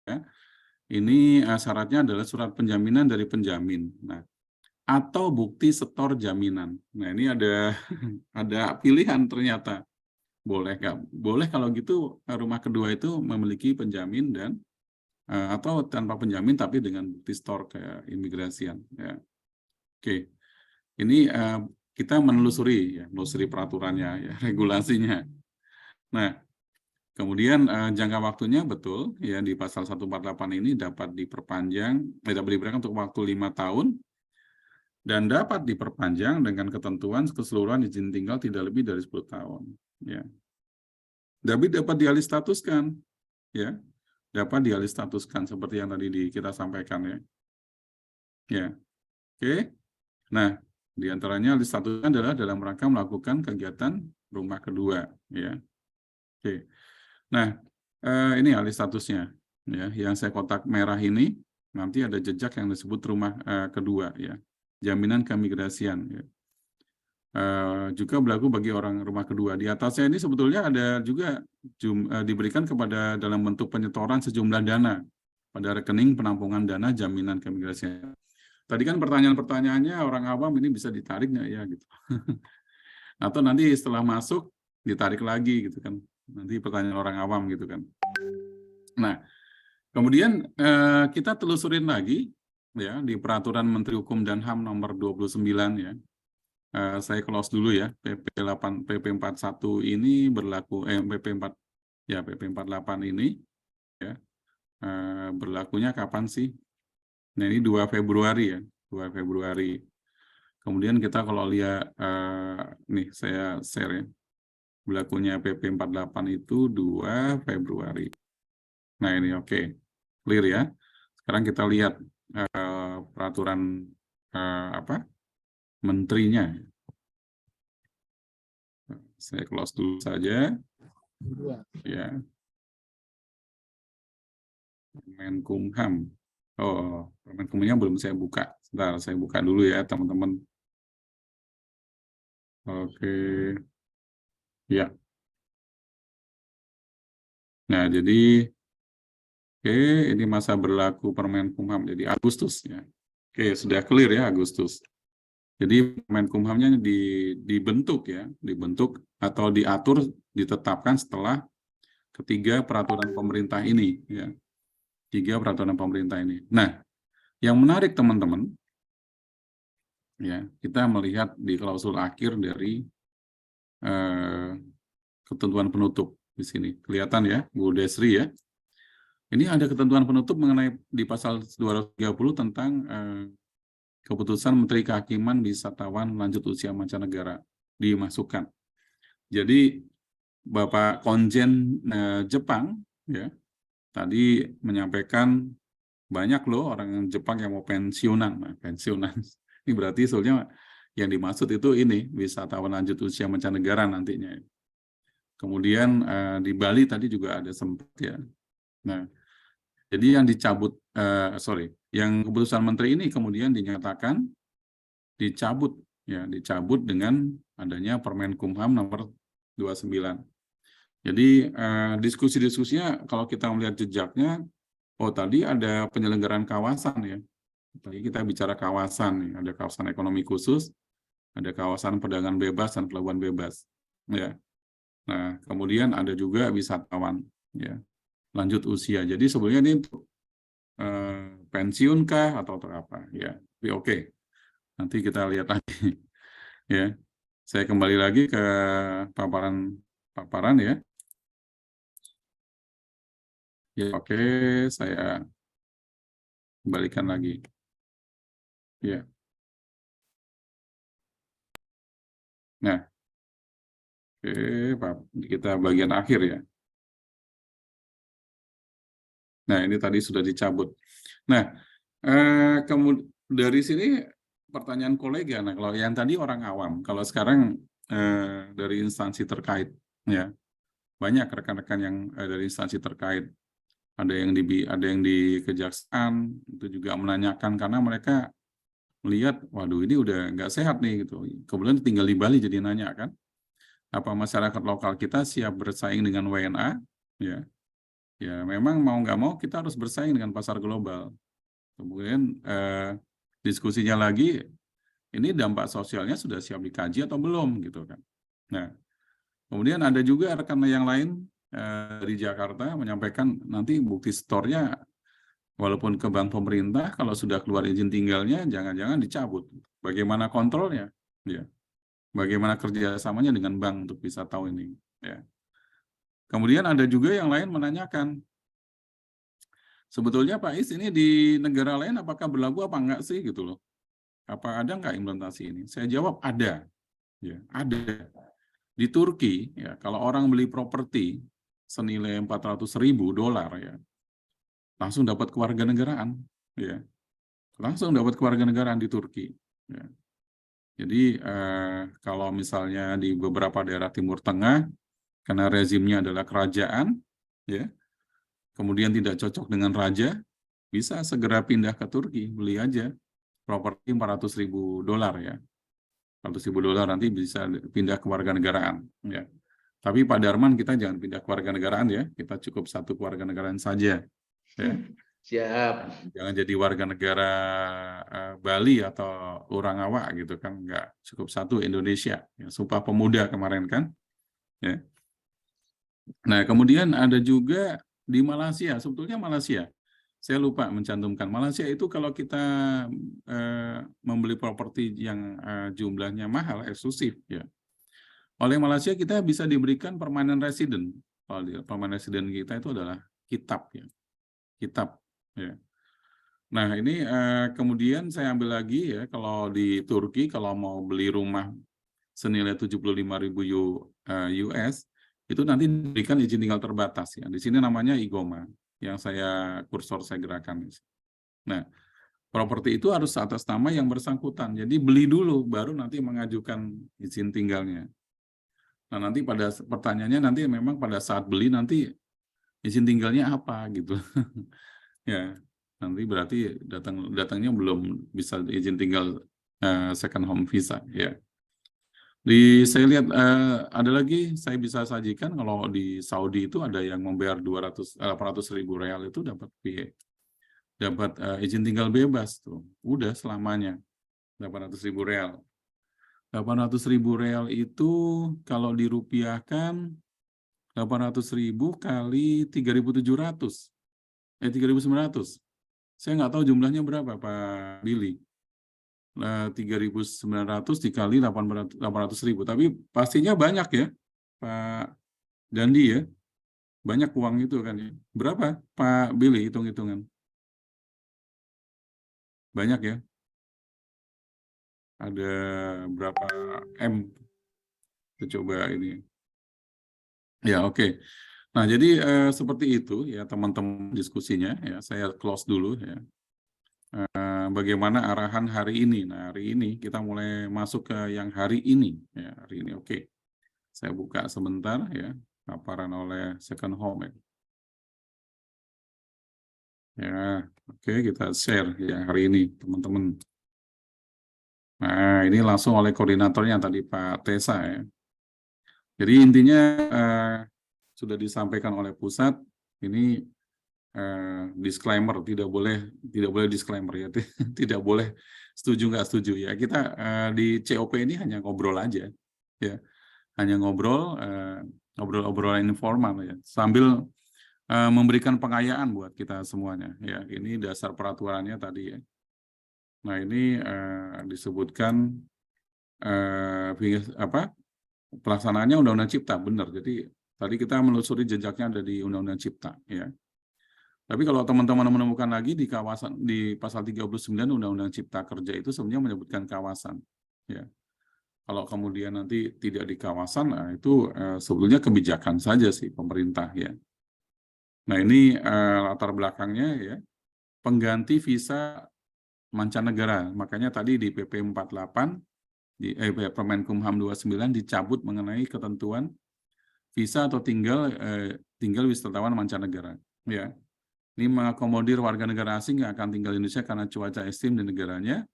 ya, ini syaratnya adalah surat penjaminan dari penjamin. Nah, atau bukti setor jaminan. Nah, ini ada ada pilihan ternyata. Boleh nggak? Boleh kalau gitu rumah kedua itu memiliki penjamin dan atau tanpa penjamin tapi dengan bukti store kayak imigrasian. Ya. Oke, ini kita menelusuri peraturannya, ya, regulasinya. Nah, kemudian jangka waktunya betul ya di pasal 148 ini dapat diperpanjang, dapat diberikan untuk waktu 5 tahun dan dapat diperpanjang dengan ketentuan keseluruhan izin tinggal tidak lebih dari 10 tahun. Ya. Tapi dapat dialih statuskan, ya, dapat dialih statuskan seperti yang tadi kita sampaikan, ya. Ya, oke. Nah, diantaranya alih statuskan adalah dalam rangka melakukan kegiatan rumah kedua, ya. Oke. Nah, ini alih statusnya, ya. Yang saya kotak merah ini nanti ada jejak yang disebut rumah kedua, ya. Jaminan keimigrasian, ya. Juga berlaku bagi orang rumah kedua. Di atasnya ini sebetulnya ada juga diberikan kepada dalam bentuk penyetoran sejumlah dana pada rekening penampungan dana jaminan keimigrasian. Tadi kan pertanyaan-pertanyaannya orang awam ini bisa ditarik nggak ya gitu. Atau nanti setelah masuk ditarik lagi gitu kan. Nanti pertanyaan orang awam gitu kan. Nah, kemudian kita telusurin lagi ya di Peraturan Menteri Hukum dan HAM nomor 29 ya. Saya close dulu ya, PP 41 ini berlaku, PP 48 ini ya, berlakunya kapan sih? Nah, ini 2 Februari ya, 2 Februari. Kemudian kita kalau lihat, nih saya share ya, berlakunya PP 48 itu 2 Februari. Nah ini oke, clear ya. Sekarang kita lihat peraturan menterinya. Saya close dulu saja. Ya. Menkumham. Oh, Menkumhamnya belum saya buka. Sebentar, saya buka dulu ya, teman-teman. Oke. Ya. Nah, jadi ini masa berlaku Permenkumham. Jadi Agustus ya. Oke, sudah clear ya Agustus. Jadi Menkumhamnya dibentuk ya, dibentuk atau diatur, ditetapkan setelah ketiga peraturan pemerintah ini ya. 3 peraturan pemerintah ini. Nah, yang menarik teman-teman ya, kita melihat di klausul akhir dari ketentuan penutup di sini. Kelihatan ya, Bu Desri ya. Ini ada ketentuan penutup mengenai di pasal 230 tentang keputusan Menteri Kehakiman Wisatawan lanjut usia mancanegara dimasukkan. Jadi Bapak Konjen Jepang ya tadi menyampaikan banyak loh orang Jepang yang mau pensiunan. Nah, pensiunan ini berarti sebetulnya yang dimaksud itu ini wisatawan lanjut usia mancanegara nantinya. Kemudian di Bali tadi juga ada sempat ya. Nah, jadi yang dicabut yang keputusan menteri ini kemudian dinyatakan dicabut ya, dicabut dengan adanya Permenkumham nomor 29. Jadi diskusi-diskusinya kalau kita melihat jejaknya, oh tadi ada penyelenggaraan kawasan ya. Tadi kita bicara kawasan, ada kawasan ekonomi khusus, ada kawasan perdagangan bebas dan pelabuhan bebas ya. Nah, kemudian ada juga wisatawan ya. Lanjut usia. Jadi sebenarnya ini untuk pensiun kah atau untuk apa? Ya, oke. Nanti kita lihat lagi. Ya, saya kembali lagi ke paparan ya. Ya, oke. Saya kembalikan lagi. Ya. Nah, oke, kita bagian akhir ya. Nah, ini tadi sudah dicabut. Nah, kemudian dari sini pertanyaan kolega. Nah, kalau yang tadi orang awam, kalau sekarang dari instansi terkait, ya, banyak rekan-rekan yang dari instansi terkait, ada yang di kejaksaan itu juga menanyakan karena mereka melihat, waduh ini udah nggak sehat nih gitu. Kemudian tinggal di Bali jadi nanya kan, apa masyarakat lokal kita siap bersaing dengan WNA? Ya memang mau nggak mau kita harus bersaing dengan pasar global. Kemudian diskusinya lagi, ini dampak sosialnya sudah siap dikaji atau belum gitu kan. Nah, kemudian ada juga rekan yang lain dari Jakarta menyampaikan nanti bukti store-nya walaupun ke bank pemerintah, kalau sudah keluar izin tinggalnya jangan-jangan dicabut. Bagaimana kontrolnya? Ya. Bagaimana kerjasamanya dengan bank untuk bisa tahu ini? Ya. Kemudian ada juga yang lain menanyakan, sebetulnya Pak Is ini di negara lain apakah berlaku apa enggak sih gitu loh? Apa ada nggak implementasi ini? Saya jawab ada, ya ada. Di Turki, ya kalau orang beli properti senilai $400.000 ya, langsung dapat kewarganegaraan, ya, langsung dapat kewarganegaraan di Turki. Ya. Jadi kalau misalnya di beberapa daerah Timur Tengah, karena rezimnya adalah kerajaan, ya, kemudian tidak cocok dengan raja, bisa segera pindah ke Turki, beli aja properti $400.000 ya. $400.000 nanti bisa pindah ke warganegaraan ya. Tapi Pak Darman kita jangan pindah ke warganegaraan ya, kita cukup satu kewarganegaraan saja ya. Siap. Jangan jadi warga negara Bali atau orang awak gitu kan, nggak cukup satu Indonesia ya, Sumpah Pemuda kemarin kan ya. Nah kemudian ada juga di Malaysia, sebetulnya Malaysia saya lupa mencantumkan. Malaysia itu kalau kita membeli properti yang jumlahnya mahal, eksklusif, ya. Oleh Malaysia kita bisa diberikan permanent resident. Permanent resident kita itu adalah kitab, ya. Kitab, ya. Nah ini kemudian saya ambil lagi ya, kalau di Turki kalau mau beli rumah senilai 75.000 US itu nanti diberikan izin tinggal terbatas ya. Di sini namanya IGOMA. Yang kursor saya gerakan. Nah, properti itu harus atas nama yang bersangkutan. Jadi beli dulu, baru nanti mengajukan izin tinggalnya. Nah, nanti pada pertanyaannya nanti memang pada saat beli nanti izin tinggalnya apa gitu. Ya, nanti berarti datangnya belum bisa izin tinggal second home visa. Ya. Saya lihat ada lagi saya bisa sajikan kalau di Saudi itu ada yang membayar 800.000 real itu dapat izin tinggal bebas tuh, udah selamanya 800.000 real. 800.000 real itu kalau dirupiahkan 800.000 kali 3.700, 3.900. Saya nggak tahu jumlahnya berapa Pak Billy. 3.900 dikali 800.000, tapi pastinya banyak ya Pak Dandi ya, banyak uang itu kan ya. Berapa Pak Billy hitung-hitungan? Banyak ya, ada berapa M? Kita coba ini ya. Oke. Nah jadi seperti itu ya teman-teman diskusinya ya, saya close dulu ya. Bagaimana arahan hari ini. Nah, hari ini kita mulai masuk ke yang hari ini. Ya, hari ini, oke. Saya buka sebentar ya, paparan oleh Second Home. Ya, oke, kita share ya hari ini, teman-teman. Nah, ini langsung oleh koordinatornya tadi Pak Tesa ya. Jadi intinya sudah disampaikan oleh pusat, ini disclaimer, tidak boleh disclaimer ya, tidak boleh setuju nggak setuju ya. Kita di COP ini hanya ngobrol aja ya, hanya ngobrol-obrolan informal ya, sambil memberikan pengayaan buat kita semuanya ya. Ini dasar peraturannya tadi ya. Nah ini disebutkan pelaksanaannya Undang-Undang Cipta, benar. Jadi tadi kita menelusuri jejaknya ada di Undang-Undang Cipta ya. Tapi kalau teman-teman menemukan lagi di pasal 39 Undang-Undang Cipta Kerja itu sebenarnya menyebutkan kawasan. Ya. Kalau kemudian nanti tidak di kawasan, nah itu sebetulnya kebijakan saja sih pemerintah ya. Nah ini latar belakangnya ya, pengganti visa mancanegara. Makanya tadi di PP 48 di Permenkumham 29 dicabut mengenai ketentuan visa atau tinggal wisatawan mancanegara. Ya, ini mengakomodir warga negara asing yang akan tinggal di Indonesia karena cuaca ekstrim di negaranya,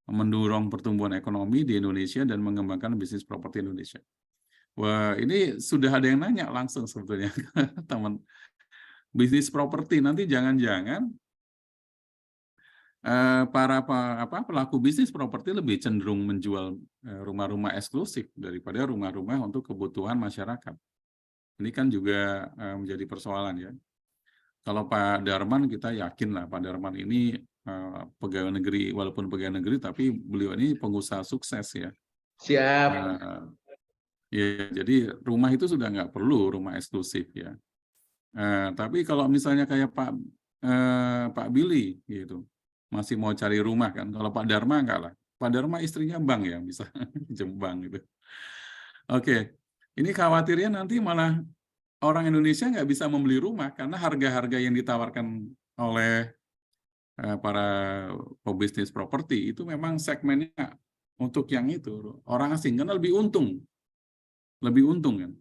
mendorong pertumbuhan ekonomi di Indonesia dan mengembangkan bisnis properti Indonesia. Wah, ini sudah ada yang nanya langsung sebetulnya, teman. Bisnis properti nanti jangan-jangan para pelaku bisnis properti lebih cenderung menjual rumah-rumah eksklusif daripada rumah-rumah untuk kebutuhan masyarakat. Ini kan juga menjadi persoalan ya. Kalau Pak Darman, kita yakin lah Pak Darman ini pegawai negeri, walaupun pegawai negeri, tapi beliau ini pengusaha sukses ya. Siap. Ya, jadi rumah itu sudah nggak perlu rumah eksklusif ya. Tapi kalau misalnya kayak Pak Billy gitu, masih mau cari rumah kan. Kalau Pak Dharma enggak lah. Pak Dharma istrinya bank ya, bisa jembang gitu. Oke, ini khawatirnya nanti malah orang Indonesia nggak bisa membeli rumah karena harga-harga yang ditawarkan oleh para pebisnis properti itu memang segmennya untuk yang itu orang asing karena lebih untung kan.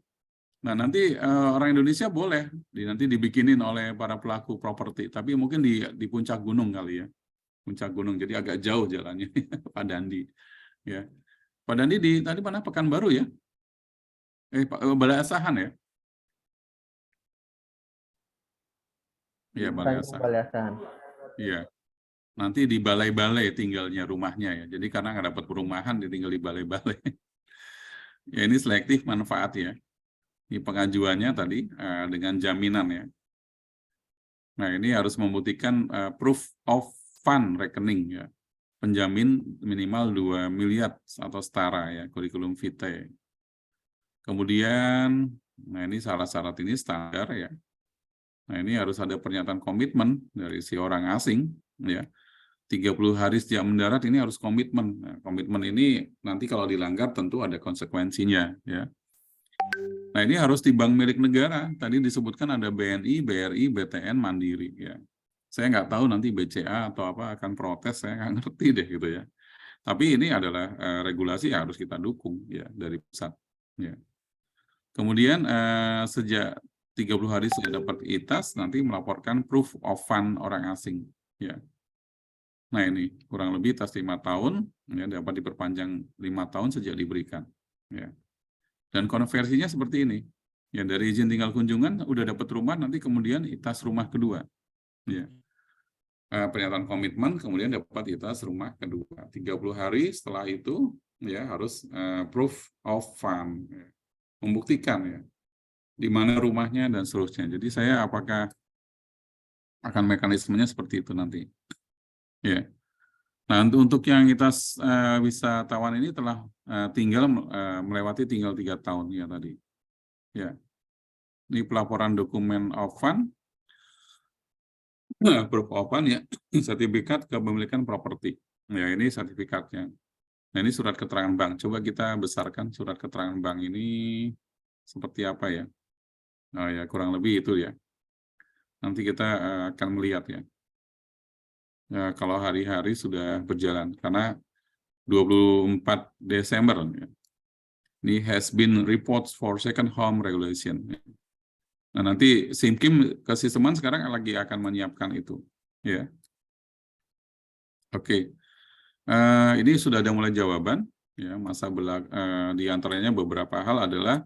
Nah, nanti orang Indonesia boleh nanti dibikinin oleh para pelaku properti, tapi mungkin di puncak gunung kali ya. Puncak gunung, jadi agak jauh jalannya. Pak Dandi. Ya. Pak Dandi tadi mana? Pekanbaru ya? Balai Asahan ya? Iya, Balai Asahan. Iya. Nanti di balai-balai tinggalnya rumahnya ya. Jadi karena nggak dapat perumahan, dia tinggal di balai-balai. Ya, ini selektif manfaat ya. Ini pengajuannya tadi dengan jaminan ya. Nah, ini harus membuktikan proof of fund rekening ya. Penjamin minimal 2 miliar atau setara ya, kurikulum vitae. Kemudian, nah ini syarat-syarat ini standar ya. Nah, ini harus ada pernyataan komitmen dari si orang asing ya. 30 hari sejak mendarat ini harus komitmen. Nah, komitmen ini nanti kalau dilanggar tentu ada konsekuensinya ya. Nah, ini harus di bank milik negara. Tadi disebutkan ada BNI, BRI, BTN, Mandiri. Ya. Saya nggak tahu nanti BCA atau apa akan protes, saya nggak ngerti deh gitu ya. Tapi ini adalah regulasi yang harus kita dukung ya dari pusat. Ya. Kemudian sejak 30 hari sudah dapat ITAS, nanti melaporkan proof of fund orang asing. Ya. Nah, ini kurang lebih ITAS 5 tahun, ya, dapat diperpanjang 5 tahun sejak diberikan. Ya. Dan konversinya seperti ini. Ya, dari izin tinggal kunjungan udah dapat rumah, nanti kemudian ITAS rumah kedua. Ya. Pernyataan komitmen, kemudian dapat ITAS rumah kedua. 30 hari setelah itu ya harus proof of fund. Ya. Membuktikan ya di mana rumahnya dan seterusnya. Jadi saya apakah akan mekanismenya seperti itu nanti. Ya. Nah, untuk yang ITAS wisatawan ini telah tinggal melewati tinggal 3 tahun ya tadi. Ya. Ini pelaporan dokumen of fund, proof of fund ya, sertifikat kepemilikan properti. Ya, ini sertifikatnya. Nah, ini surat keterangan bank. Coba kita besarkan surat keterangan bank ini seperti apa ya. Nah, ya kurang lebih itu ya. Nanti kita akan melihat ya. Ya, kalau hari-hari sudah berjalan karena 24 Desember ya. Ini has been reports for second home regulation. Nah, nanti Simkim Keseimbangan sekarang lagi akan menyiapkan itu ya. Oke. Ini sudah ada mulai jawaban ya, masa berlaku di antaranya beberapa hal adalah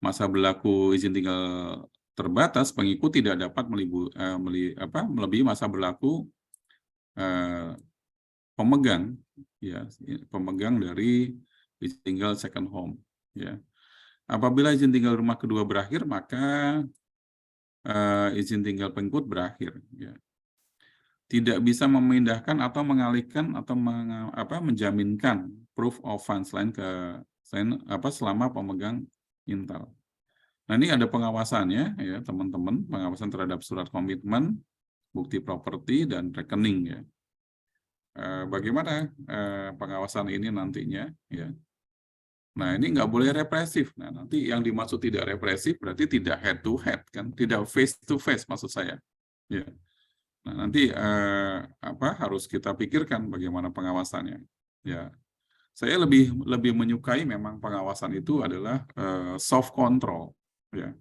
masa berlaku izin tinggal terbatas, pengikut tidak dapat melebihi masa berlaku pemegang ya, pemegang dari izin tinggal second home ya. Apabila izin tinggal rumah kedua berakhir, maka izin tinggal pengikut berakhir ya. Tidak bisa memindahkan atau mengalihkan atau menjaminkan proof of fund selama pemegang intel. Nah, ini ada pengawasannya ya teman-teman, pengawasan terhadap surat komitmen, bukti properti dan rekening ya. Bagaimana pengawasan ini nantinya ya. Nah, ini nggak boleh represif. Nah, nanti yang dimaksud tidak represif berarti tidak head to head kan, tidak face to face maksud saya. Ya. Nah, nanti harus kita pikirkan bagaimana pengawasannya. Ya. Saya lebih menyukai memang pengawasan itu adalah soft control, ya.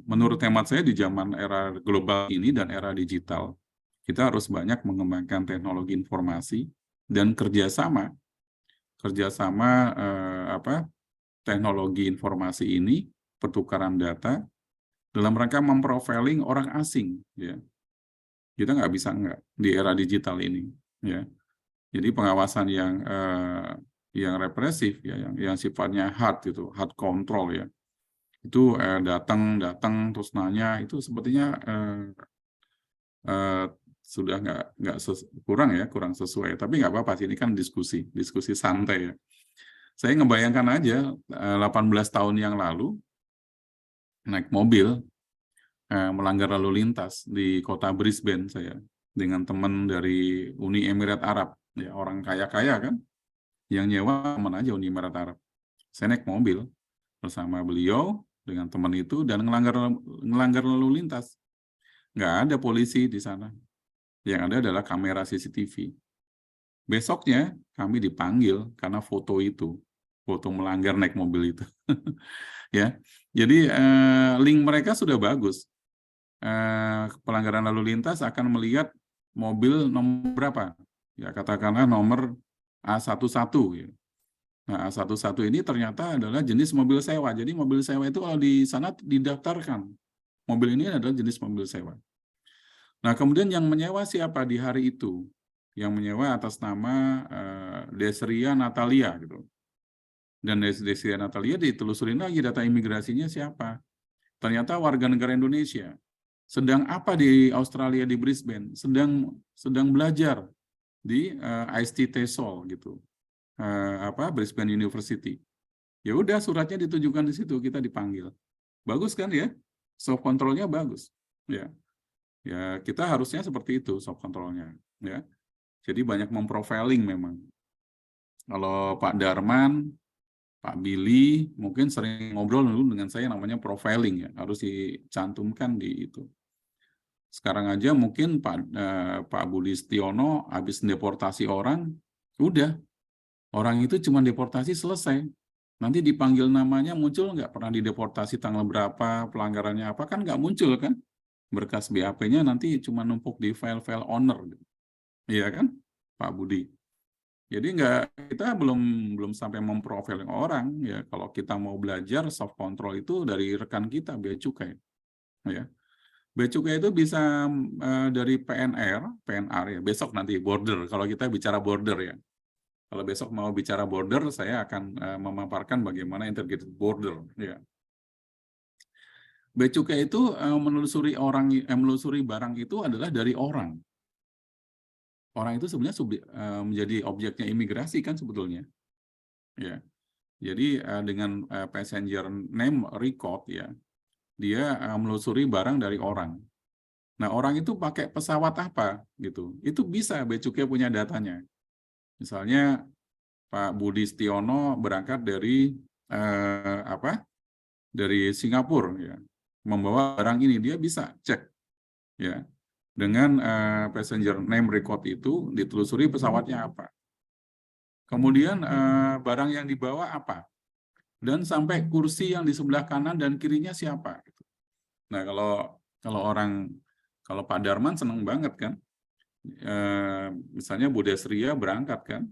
Menurut hemat saya di zaman era global ini dan era digital, kita harus banyak mengembangkan teknologi informasi dan kerjasama teknologi informasi ini, pertukaran data dalam rangka memprofiling orang asing, ya. Kita nggak bisa nggak di era digital ini, ya. Jadi pengawasan yang represif, ya, yang sifatnya hard control, ya. Itu datang terus nanya, itu sepertinya sudah kurang sesuai. Tapi nggak apa-apa sih, ini kan diskusi santai, ya. Saya ngebayangkan aja 18 tahun yang lalu naik mobil melanggar lalu lintas di kota Brisbane saya dengan teman dari Uni Emirat Arab, ya, orang kaya-kaya kan, yang nyewa teman aja Uni Emirat Arab. Saya naik mobil bersama beliau dengan teman itu dan ngelanggar lalu lintas. Nggak ada polisi di sana. Yang ada adalah kamera CCTV. Besoknya kami dipanggil karena foto melanggar naik mobil itu. Ya, jadi link mereka sudah bagus. Pelanggaran lalu lintas akan melihat mobil nomor berapa, ya, katakanlah nomor A11, ya. Nah, A11 ini ternyata adalah jenis mobil sewa. Jadi mobil sewa itu kalau di sana didaftarkan, mobil ini adalah jenis mobil sewa. Nah, kemudian yang menyewa siapa di hari itu? Yang menyewa atas nama Desria Natalia, gitu. Dan Desria Natalia ditelusurin lagi data imigrasinya siapa. Ternyata warga negara Indonesia. Sedang apa di Australia, di Brisbane? Sedang belajar di IST TESOL, gitu. Brisbane University. Ya udah, suratnya ditujukan di situ, kita dipanggil. Bagus kan, ya? Soft controlnya bagus, ya. Ya, kita harusnya seperti itu soft controlnya, ya. Jadi banyak memprofiling memang. Kalau Pak Darman, Pak Billy mungkin sering ngobrol dulu dengan saya, namanya profiling, ya, harus dicantumkan di itu. Sekarang aja mungkin Pak Budi Setiono habis deportasi orang, udah, orang itu cuma deportasi selesai. Nanti dipanggil namanya muncul nggak, pernah dideportasi tanggal berapa, pelanggarannya apa, kan nggak muncul kan. Berkas BAP-nya nanti cuma numpuk di file-file owner. Iya kan, Pak Budi? Jadi kita belum sampai memprofiling orang, ya. Kalau kita mau belajar soft control itu dari rekan kita, Bea Cukai, ya. Bea Cukai itu bisa dari PNR ya, besok nanti border, kalau kita bicara border, ya. Kalau besok mau bicara border, saya akan memaparkan bagaimana integrated border, ya. Bea Cukai itu menelusuri barang itu adalah dari orang. Orang itu sebenarnya menjadi objeknya imigrasi kan sebetulnya, ya. Jadi dengan passenger name record, ya, dia menelusuri barang dari orang. Nah, orang itu pakai pesawat apa, gitu. Itu bisa Bea Cukai punya datanya. Misalnya Pak Budi Setiono berangkat dari dari Singapura, ya, membawa barang ini, dia bisa cek, ya, dengan passenger name record itu ditelusuri pesawatnya apa. Kemudian barang yang dibawa apa, dan sampai kursi yang di sebelah kanan dan kirinya siapa. Nah, kalau Pak Darman seneng banget kan, misalnya Bu Desria berangkat kan,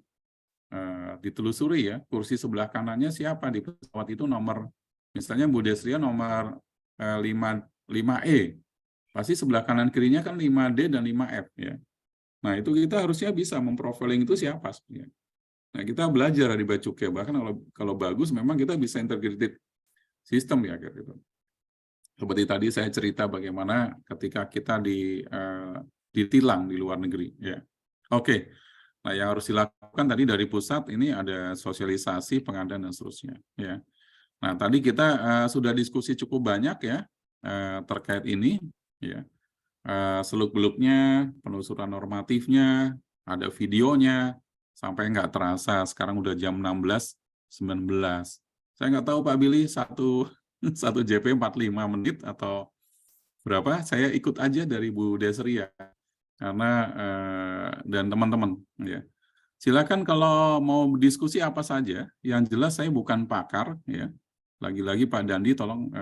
ditelusuri, ya, kursi sebelah kanannya siapa di pesawat itu, nomor, misalnya Bu Desria nomor 5E, pasti sebelah kanan kirinya kan 5D dan 5F, ya. Nah, itu kita harusnya bisa memprofiling itu siapa sebenarnya. Nah, kita belajar di Bea Cukai, bahkan kalau bagus memang kita bisa integrated system, ya, gitu. Seperti tadi saya cerita bagaimana ketika kita ditilang di luar negeri, ya. Oke. Nah, yang harus dilakukan tadi dari pusat ini ada sosialisasi, pengadaan dan seterusnya, ya. Nah, tadi kita sudah diskusi cukup banyak, ya, terkait ini, ya. Seluk-beluknya, penelusuran normatifnya, ada videonya, sampai nggak terasa sekarang udah jam 16.19. Saya nggak tahu Pak Billy, satu JP 45 menit atau berapa, saya ikut aja dari Bu Desria karena dan teman-teman, ya. Silakan kalau mau diskusi apa saja. Yang jelas saya bukan pakar, ya. Lagi-lagi Pak Dandi, tolong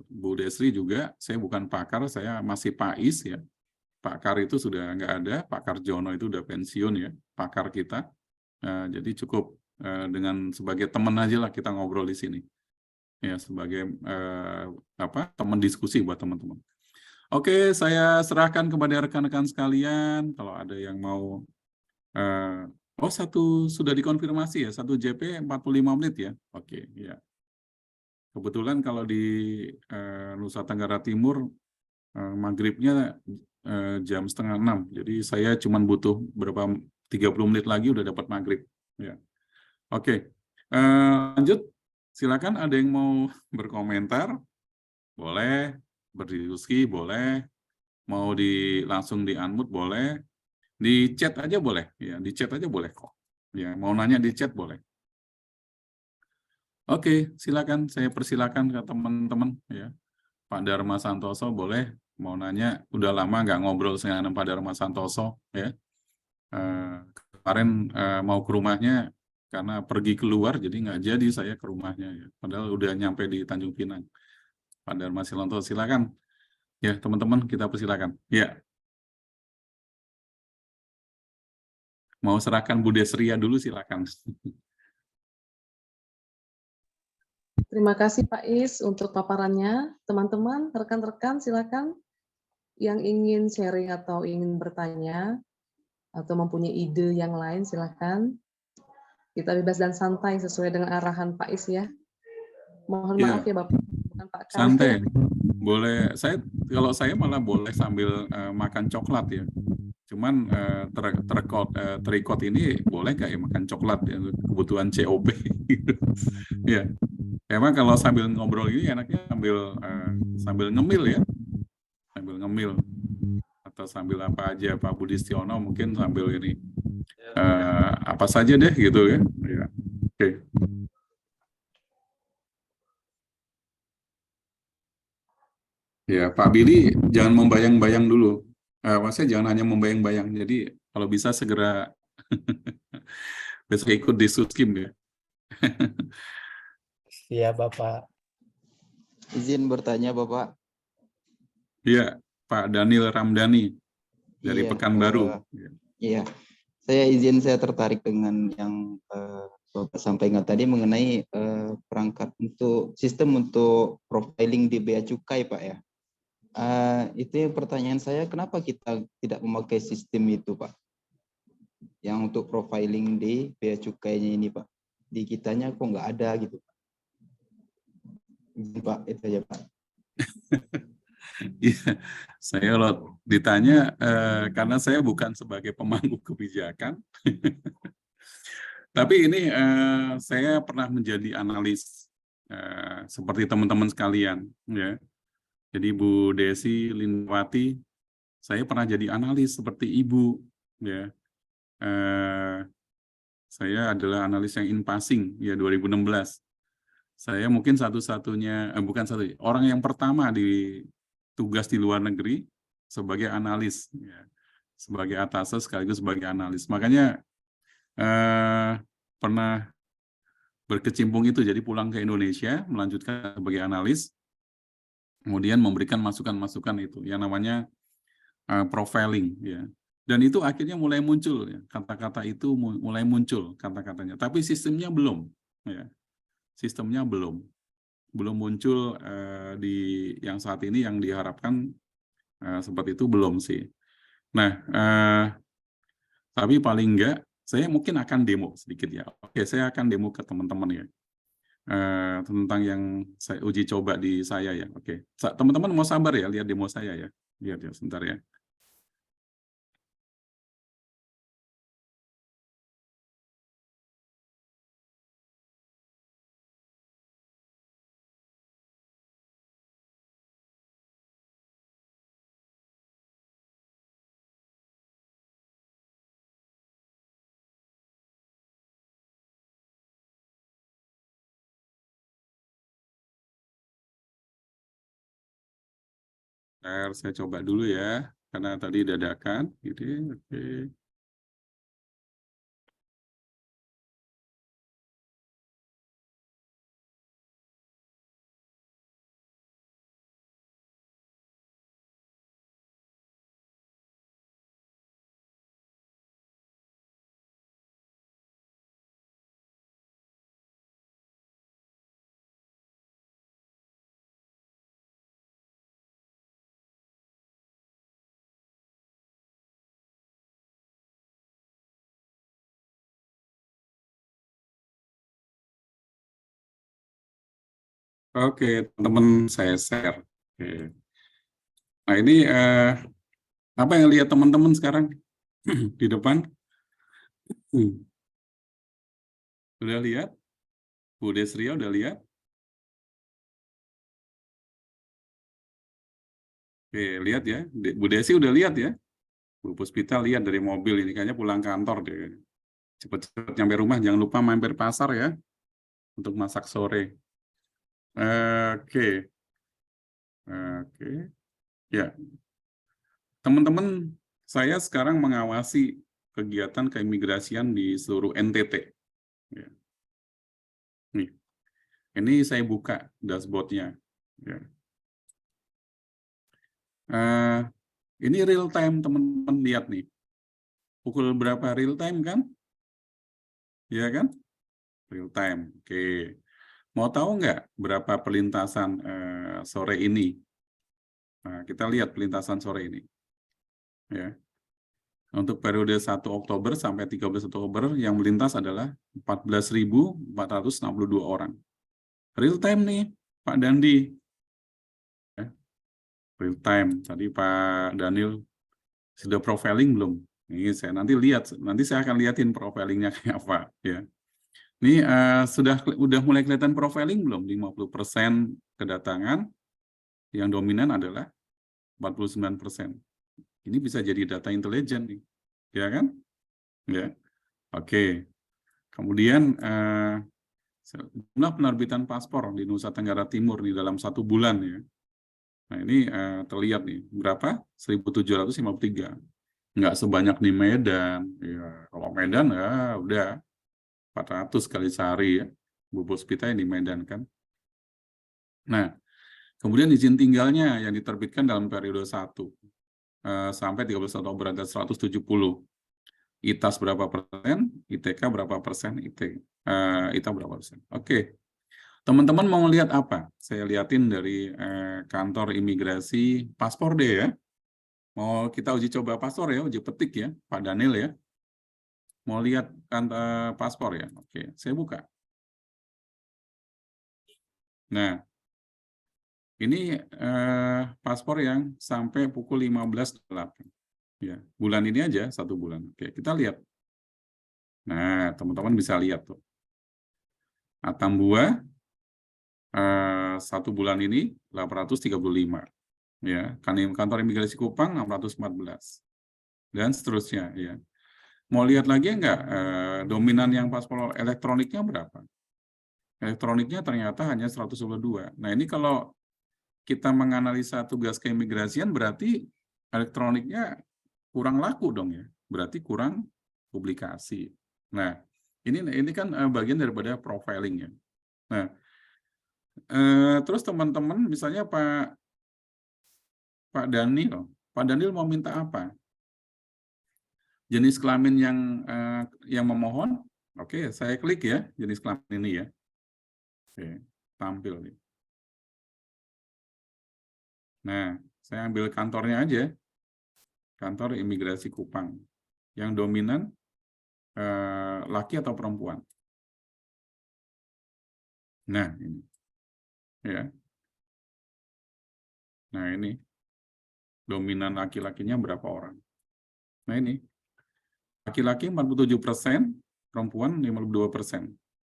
Bu Desri juga, saya bukan pakar, saya masih Pais, ya. Pakar itu sudah nggak ada, Pakar Jono itu udah pensiun, ya, pakar kita. Jadi cukup dengan sebagai teman aja lah kita ngobrol di sini, ya, sebagai teman diskusi buat teman-teman. Oke, saya serahkan kepada rekan-rekan sekalian kalau ada yang mau. Satu sudah dikonfirmasi ya, 1 JP 45 menit ya. Oke, ya. Kebetulan kalau di Nusa Tenggara Timur maghribnya jam 5:30, jadi saya cuma butuh 30 menit lagi udah dapat maghrib. Ya. Oke, lanjut. Silakan ada yang mau berkomentar, boleh, berdiskusi boleh, mau langsung di unmute boleh, di chat aja boleh, ya, di chat aja boleh kok. Ya, mau nanya di chat boleh. Oke, silakan, saya persilakan ke teman-teman, ya. Pak Dharma Santoso boleh, mau nanya, udah lama nggak ngobrol dengan Pak Dharma Santoso, ya. Kemarin mau ke rumahnya karena pergi keluar, jadi nggak jadi saya ke rumahnya, ya. Padahal udah nyampe di Tanjung Pinang. Pak Dharma Santoso, silakan. Ya, teman-teman, kita persilakan. Ya. Mau serahkan Bu Desria dulu, silakan. Terima kasih Pak Is untuk paparannya. Teman-teman, rekan-rekan silakan yang ingin sharing atau ingin bertanya atau mempunyai ide yang lain silakan. Kita bebas dan santai sesuai dengan arahan Pak Is ya. Mohon maaf ya Bapak, bukan Pak Kang. Santai. Boleh, kalau saya malah boleh sambil makan coklat ya. Cuman terikot ini boleh nggak ya makan coklat ya, kebutuhan COP gitu. Ya. Emang kalau sambil ngobrol ini enaknya sambil ngemil ya. Sambil ngemil atau sambil apa aja, Pak Budistiono mungkin sambil ini apa saja deh gitu ya. Ya. Oke. Ya, Pak Billy jangan membayang-bayang dulu. Maksudnya jangan hanya membayang-bayang. Jadi kalau bisa segera besok ikut di Suskim ya. Iya, Bapak. Izin bertanya, Bapak. Iya, Pak Daniel Ramdhani dari Iya, Pekanbaru. Iya, saya tertarik dengan yang Bapak sampaikan tadi mengenai perangkat untuk sistem untuk profiling di Bea Cukai, Pak ya. Itu pertanyaan saya, kenapa kita tidak memakai sistem itu, Pak? Yang untuk profiling di Bea Cukainya ini, Pak. Di kitanya kok nggak ada gitu, Pak. Pak, itu aja, Pak. Iya, saya kalau ditanya karena saya bukan sebagai pemangku kebijakan, tapi ini saya pernah menjadi analis seperti teman-teman sekalian, ya. Jadi Bu Desi Lindwati, saya pernah jadi analis seperti Ibu, ya. Saya adalah analis yang in passing, ya 2016. Saya mungkin satu-satunya, bukan satu, orang yang pertama tugas di luar negeri sebagai analis, ya. Sebagai atasnya sekaligus sebagai analis. Makanya pernah berkecimpung itu, jadi pulang ke Indonesia, melanjutkan sebagai analis, kemudian memberikan masukan-masukan itu, yang namanya profiling, ya. Dan itu akhirnya mulai muncul, ya. Kata-kata itu mulai muncul kata-katanya, tapi sistemnya belum, ya. Sistemnya belum muncul di yang saat ini yang diharapkan seperti itu belum sih. Nah, tapi paling enggak saya mungkin akan demo sedikit ya. Oke, saya akan demo ke teman-teman ya tentang yang saya uji coba di saya ya. Oke, teman-teman mau sabar ya lihat demo saya ya. Lihat ya sebentar ya. Saya coba dulu ya, karena tadi dadakan, gitu. Oke. Oke, teman-teman saya share. Oke. Nah ini apa yang lihat teman-teman sekarang di depan? Udah lihat? Bu Desria udah lihat? Oke, lihat ya. Bu Desi udah lihat ya? Bu Puspita lihat dari mobil ini, kayaknya pulang kantor deh. Cepet-cepet nyampe rumah, jangan lupa mampir pasar ya, untuk masak sore. Oke. Oke. Ya. Teman-teman, saya sekarang mengawasi kegiatan keimigrasian di seluruh NTT. Ya. Nih. Ini saya buka dashboard-nya. Ya. Ini real time, teman-teman lihat nih. Pukul berapa real time kan? Ya kan? Real time. Oke. Mau tahu nggak berapa perlintasan sore ini? Nah, kita lihat perlintasan sore ini. Ya. Untuk periode 1 Oktober sampai 13 Oktober yang melintas adalah 14.462 orang. Real time nih, Pak Dandi. Ya. Real time. Tadi Pak Daniel sudah profiling belum? Ini saya nanti lihat, nanti saya akan liatin profilingnya kayak apa. Ya. Ini udah mulai kelihatan profiling belum? 50% kedatangan, yang dominan adalah 49%. Ini bisa jadi data intelijen nih, ya kan? Ya, oke. Kemudian jumlah penerbitan paspor di Nusa Tenggara Timur di dalam 1 bulan ya. Nah ini terlihat nih berapa? 1.753. Nggak sebanyak di Medan. Ya, kalau Medan ya udah 400 kali sehari ya. Bu Puspita yang di Medan kan. Nah, kemudian izin tinggalnya yang diterbitkan dalam periode 1 sampai 13 Oktober ada 170. ITAS berapa persen, ITK berapa persen, ITA berapa persen. Oke. Teman-teman mau lihat apa? Saya liatin dari kantor imigrasi paspor deh ya. Mau kita uji coba paspor ya, uji petik ya, Pak Daniel ya. Mau lihat kantor paspor ya. Oke, saya buka. Nah, ini paspor yang sampai pukul 15.08. Ya, bulan ini aja, 1 bulan. Oke, kita lihat. Nah, teman-teman bisa lihat tuh. Atambua 1 bulan ini 835. Ya, kantor imigrasi Kupang 614. Dan seterusnya ya. Mau lihat lagi enggak dominan yang paspor elektroniknya berapa? Elektroniknya ternyata hanya 122. Nah, ini kalau kita menganalisa tugas keimigrasian berarti elektroniknya kurang laku dong ya. Berarti kurang publikasi. Nah, ini kan bagian daripada profiling ya. Nah, terus teman-teman misalnya Pak Daniel mau minta apa? Jenis kelamin yang memohon. Oke, saya klik ya jenis kelamin ini ya. Oke, tampil nih. Nah, saya ambil kantornya aja. Kantor imigrasi Kupang. Yang dominan laki atau perempuan. Nah, ini. Ya. Nah, ini. Dominan laki-lakinya berapa orang? Nah, ini. Laki-laki 47%, perempuan 52%.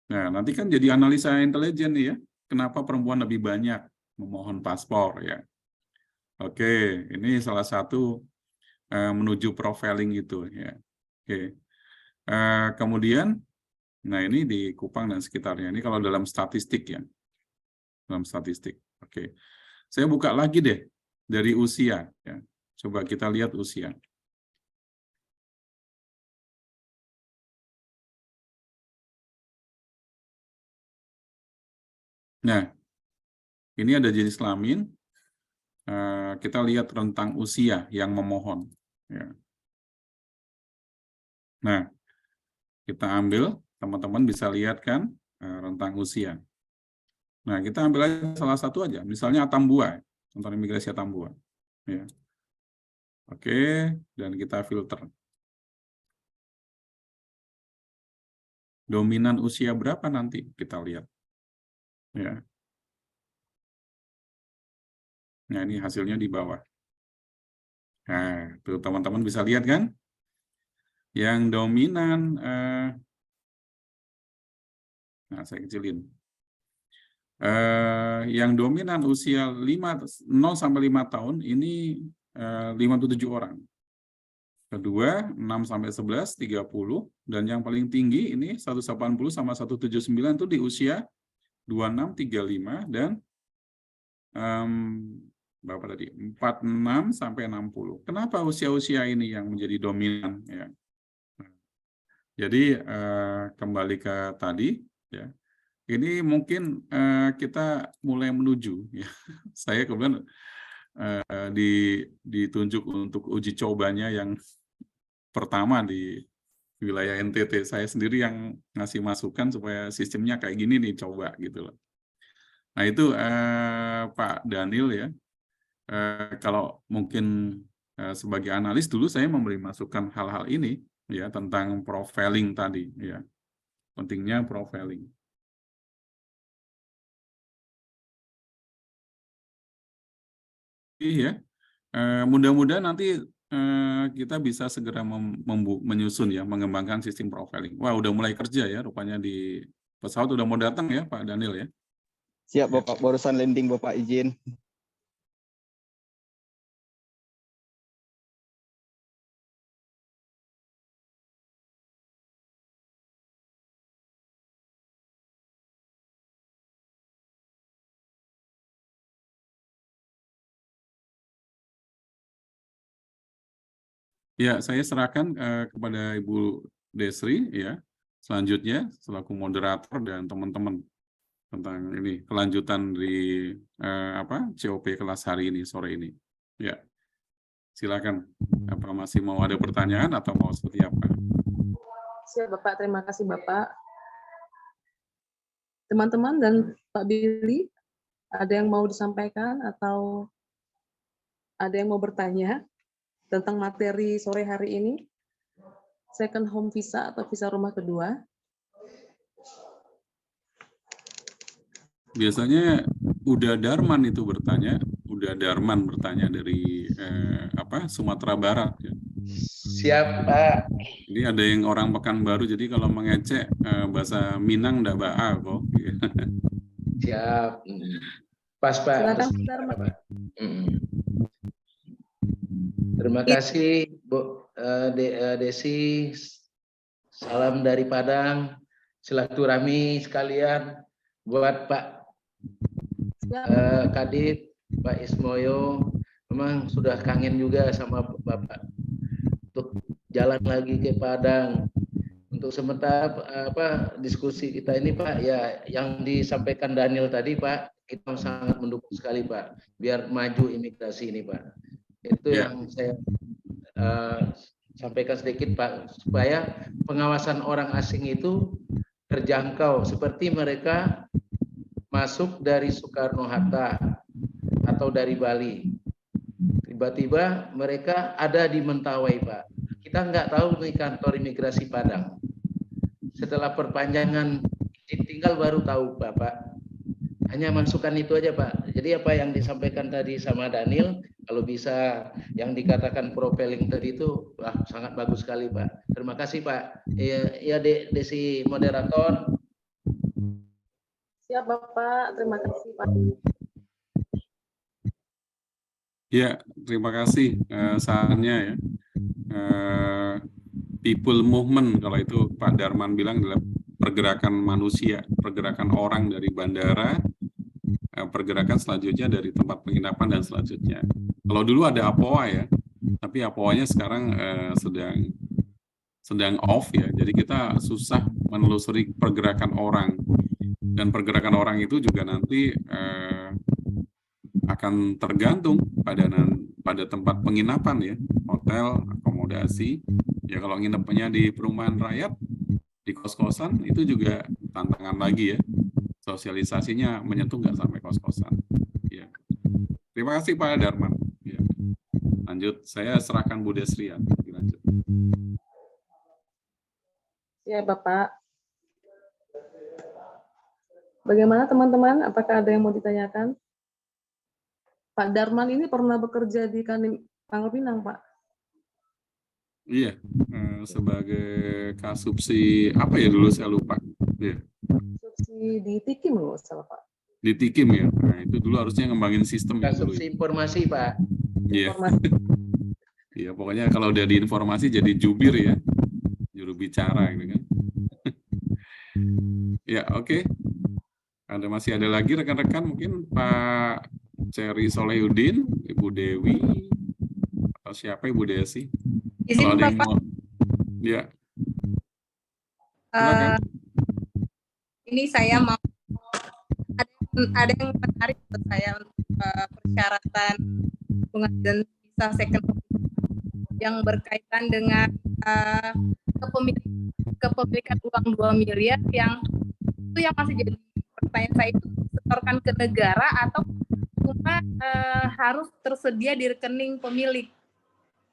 Nah, nanti kan jadi analisa intelijen nih ya. Kenapa perempuan lebih banyak memohon paspor ya. Oke, ini salah satu menuju profiling itu ya. Oke. Kemudian, nah ini di Kupang dan sekitarnya. Ini kalau dalam statistik ya. Dalam statistik. Oke. Saya buka lagi deh dari usia ya. Coba kita lihat usia. Nah, ini ada jenis kelamin. Kita lihat rentang usia yang memohon. Ya. Nah, kita ambil, teman-teman bisa lihat kan rentang usia. Nah, kita ambil aja salah satu aja, misalnya Atambua, kantor imigrasi Atambua. Ya. Oke, dan kita filter. Dominan usia berapa nanti kita lihat. Ya. Nah, ini hasilnya di bawah. Nah, tuh teman-teman bisa lihat kan? Yang dominan, nah saya kecilin. Yang dominan usia 0 sampai 5 tahun ini 57 orang. Kedua 6 sampai 11 30, dan yang paling tinggi ini 180 sama 179 itu di usia 26 35 dan berapa tadi? 46 sampai 60. Kenapa usia-usia ini yang menjadi dominan ya? Jadi kembali ke tadi ya. Ini mungkin kita mulai menuju ya. Saya kemudian ditunjuk untuk uji cobanya yang pertama di wilayah NTT. Saya sendiri yang ngasih masukan supaya sistemnya kayak gini nih, coba gitu loh. Nah itu Pak Daniel ya, kalau mungkin sebagai analis dulu saya memberi masukan hal-hal ini ya tentang profiling tadi ya, pentingnya profiling. Iya, mudah-mudahan nanti kita bisa segera menyusun ya, mengembangkan sistem profiling. Wah, udah mulai kerja ya, rupanya di pesawat udah mau datang ya, Pak Daniel ya. Siap Bapak, barusan landing Bapak, izin. Ya, saya serahkan kepada Ibu Desri ya, selanjutnya selaku moderator dan teman-teman tentang ini kelanjutan di COP kelas hari ini, sore ini. Ya, silakan. Apa masih mau ada pertanyaan atau mau seperti apa? Siap Bapak, terima kasih Bapak. Teman-teman dan Pak Billy, ada yang mau disampaikan atau ada yang mau bertanya tentang materi sore hari ini? Second home visa atau visa rumah kedua? Biasanya Uda Darman itu bertanya, dari Sumatera Barat. Ya. Siap, Pak. Ini ada yang orang Pekanbaru, jadi kalau mengecek bahasa Minang ndak baa kok. Siap. Pas, Pak. Silakan, Darman. Terima kasih, Bu Desi. Salam dari Padang. Silaturahmi sekalian buat Pak Kadip, Pak Ismoyo. Memang sudah kangen juga sama Bapak untuk jalan lagi ke Padang. Untuk sementara diskusi kita ini Pak, ya yang disampaikan Daniel tadi Pak, kita sangat mendukung sekali Pak, biar maju imigrasi ini Pak. Itu yang saya sampaikan sedikit Pak, supaya pengawasan orang asing itu terjangkau seperti mereka masuk dari Soekarno-Hatta atau dari Bali. Tiba-tiba mereka ada di Mentawai Pak. Kita nggak tahu nih kantor imigrasi Padang. Setelah perpanjangan izin tinggal baru tahu Bapak. Hanya masukan itu aja Pak. Jadi apa yang disampaikan tadi sama Daniel, kalau bisa yang dikatakan profiling tadi itu sangat bagus sekali Pak. Terima kasih Pak. Ya Desi moderator. Siap Bapak, terima kasih Pak. Ya, terima kasih sarannya ya. People movement, kalau itu Pak Darman bilang adalah pergerakan manusia, pergerakan orang dari bandara, pergerakan selanjutnya dari tempat penginapan dan selanjutnya. Kalau dulu ada APOA ya, tapi APOA-nya sekarang sedang off ya, jadi kita susah menelusuri pergerakan orang, dan pergerakan orang itu juga nanti akan tergantung pada tempat penginapan ya, hotel, akomodasi. Ya kalau nginepnya di perumahan rakyat, di kos-kosan, itu juga tantangan lagi ya. Sosialisasinya menyentuh nggak sampai kos-kosan. Ya. Terima kasih Pak Darman. Ya. Lanjut, saya serahkan Bu Desri ya. Lanjut. Ya Bapak. Bagaimana teman-teman? Apakah ada yang mau ditanyakan? Pak Darman ini pernah bekerja di Kanwil Pangkal Pinang, Pak. Iya, sebagai kasubsi apa ya dulu saya lupa. Iya. Subsidi di Tikim loh, salah Pak. Di Tikim ya. Nah, itu dulu harusnya ngembangin sistem itu dulu. Kasubsi informasi, Pak. Iya. Informasi. Iya, pokoknya kalau udah di informasi jadi jubir ya. Juru bicara gitu kan. Ya, oke. Masih ada lagi rekan-rekan, mungkin Pak Cherry Solehudin, Ibu Dewi, atau siapa Ibu Desi? Izin Kalau ada yang Bapak, mau, ya. Silakan. ini saya mau ada yang menarik buat saya untuk persyaratan pengajuan visa second home yang berkaitan dengan kepemilikan uang 2 miliar yang masih jadi pertanyaan saya, itu setorkan ke negara atau cuma harus tersedia di rekening pemilik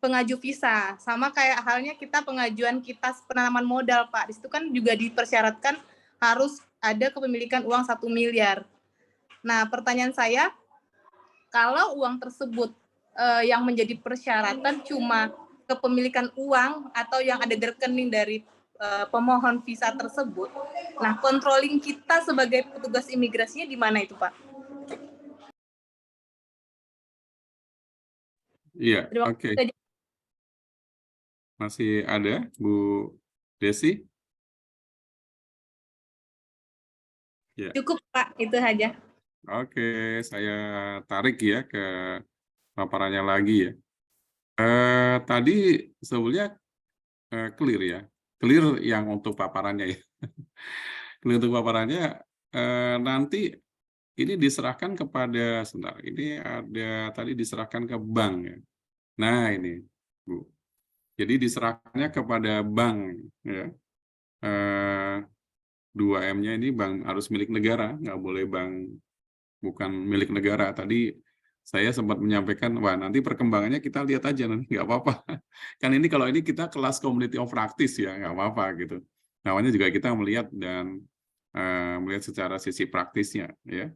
pengaju visa, sama kayak halnya kita pengajuan kitas penanaman modal, Pak. Di situ kan juga dipersyaratkan harus ada kepemilikan uang 1 miliar. Nah, pertanyaan saya, kalau uang tersebut yang menjadi persyaratan cuma kepemilikan uang atau yang ada di rekening dari pemohon visa tersebut, nah controlling kita sebagai petugas imigrasinya di mana itu, Pak? Iya, oke. Masih ada Bu Desi? Ya. Cukup, Pak, itu saja. Oke, saya tarik ya ke paparannya lagi ya. Tadi sebetulnya clear ya. Clear yang untuk paparannya ya. Clear untuk paparannya, nanti ini diserahkan kepada, sebentar, ini ada tadi diserahkan ke bank ya. Nah ini Bu. Jadi diserahkannya kepada bank ya. 2M-nya ini bank harus milik negara, nggak boleh bank bukan milik negara. Tadi saya sempat menyampaikan, wah nanti perkembangannya kita lihat aja nanti, nggak apa-apa. Kan ini kalau ini kita kelas community of practice ya, nggak apa-apa gitu. Namanya juga kita melihat dan melihat secara sisi praktisnya ya.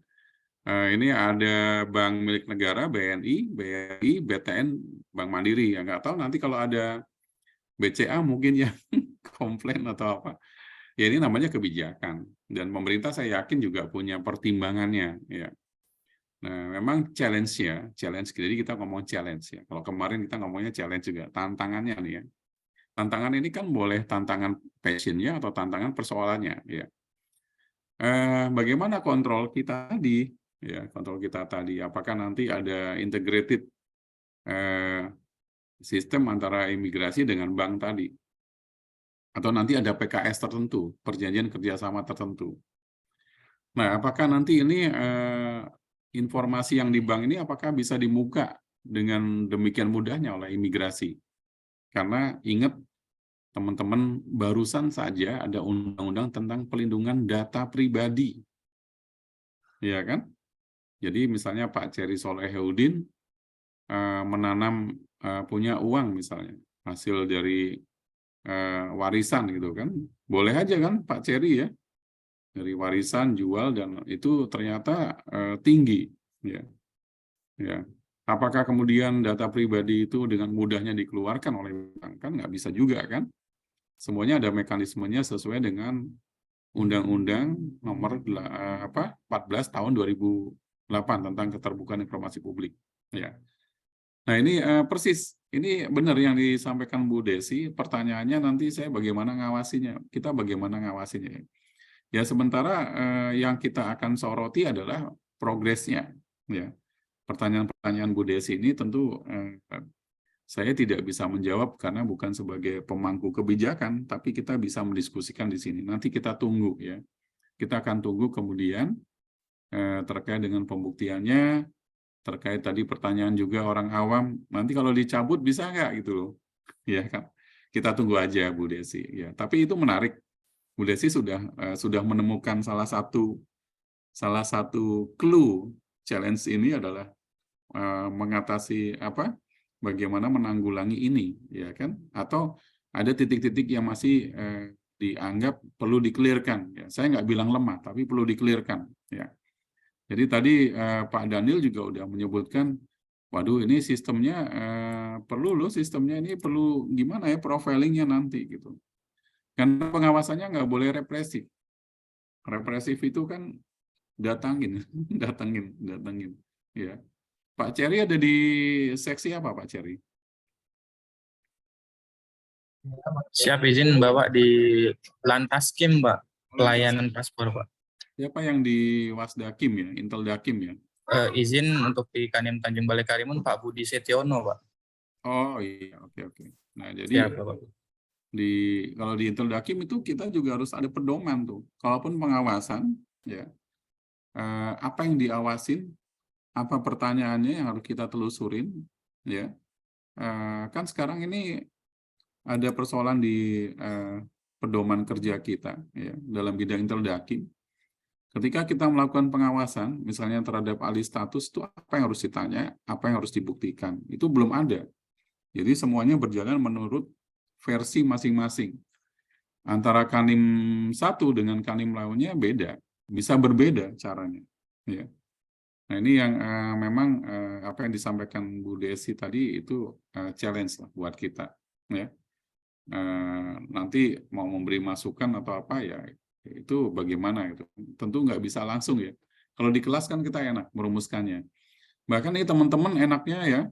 Ini ada bank milik negara, BNI, BRI, BTN, Bank Mandiri. Ya nggak tahu nanti kalau ada BCA mungkin yang komplain atau apa. Ya ini namanya kebijakan. Dan pemerintah saya yakin juga punya pertimbangannya. Ya. Nah, memang challenge-nya, jadi kita ngomong challenge ya. Kalau kemarin kita ngomongnya challenge juga, tantangannya nih ya. Tantangan ini kan boleh tantangan passion-nya atau tantangan persoalannya. Ya. Bagaimana kontrol kita tadi? Ya, kontrol kita tadi. Apakah nanti ada integrated sistem antara imigrasi dengan bank tadi? Atau nanti ada PKS tertentu, perjanjian kerjasama tertentu. Nah, apakah nanti ini informasi yang di bank ini apakah bisa dibuka dengan demikian mudahnya oleh imigrasi? Karena ingat teman-teman, barusan saja ada undang-undang tentang pelindungan data pribadi. Ya kan? Jadi misalnya Pak Cherry Solehudin menanam punya uang misalnya, hasil dari warisan gitu kan, boleh aja kan Pak Cherry ya, dari warisan jual dan itu ternyata tinggi ya. Ya, apakah kemudian data pribadi itu dengan mudahnya dikeluarkan oleh bank? Kan nggak bisa juga kan, semuanya ada mekanismenya sesuai dengan Undang-Undang nomor 14 tahun 2008 tentang keterbukaan informasi publik ya. Nah ini persis, ini benar yang disampaikan Bu Desi, pertanyaannya nanti saya bagaimana ngawasinya, kita bagaimana ngawasinya. Ya sementara yang kita akan soroti adalah progresnya. Ya. Pertanyaan-pertanyaan Bu Desi ini tentu saya tidak bisa menjawab karena bukan sebagai pemangku kebijakan, tapi kita bisa mendiskusikan di sini. Nanti kita tunggu ya, kita akan tunggu kemudian terkait dengan pembuktiannya. Terkait tadi pertanyaan juga orang awam, nanti kalau dicabut bisa nggak gitu loh, ya kan? Kita tunggu aja Bu Desi. Ya, tapi itu menarik. Bu Desi sudah menemukan salah satu clue challenge ini adalah mengatasi bagaimana menanggulangi ini, ya kan? Atau ada titik-titik yang masih dianggap perlu di-clear-kan. Ya, saya nggak bilang lemah, tapi perlu di-clear-kan. Ya. Jadi tadi Pak Daniel juga udah menyebutkan, waduh ini sistemnya perlu loh, sistemnya ini perlu gimana ya profilingnya nanti gitu. Karena pengawasannya nggak boleh represif. Represif itu kan datangin, datangin. Ya. Pak Cherry ada di seksi apa Pak Cherry? Siap izin Bapak di Lantaskim, Pak. Pelayanan paspor, Pak. Siapa yang di Wasdakim ya, Intel Dakim ya? Izin untuk di Kanim Tanjung Balai Karimun Pak Budi Setiono, Pak. Oh iya, oke. Nah jadi Siap, Bapak. kalau di Intel Dakim itu kita juga harus ada pedoman tuh. Kalaupun pengawasan, ya apa yang diawasin, apa pertanyaannya yang harus kita telusurin, ya. Kan sekarang ini ada persoalan di pedoman kerja kita, ya, dalam bidang Intel Dakim. Ketika kita melakukan pengawasan, misalnya terhadap alih status, itu apa yang harus ditanya, apa yang harus dibuktikan, itu belum ada. Jadi semuanya berjalan menurut versi masing-masing. Antara Kanim 1 dengan Kanim lainnya beda, bisa berbeda caranya. Ya. Nah ini yang memang apa yang disampaikan Bu Desi tadi itu challenge lah buat kita. Ya. Nanti mau memberi masukan atau apa ya, itu bagaimana itu. Tentu nggak bisa langsung ya. Kalau di kelas kan kita enak merumuskannya. Bahkan ini teman-teman enaknya ya,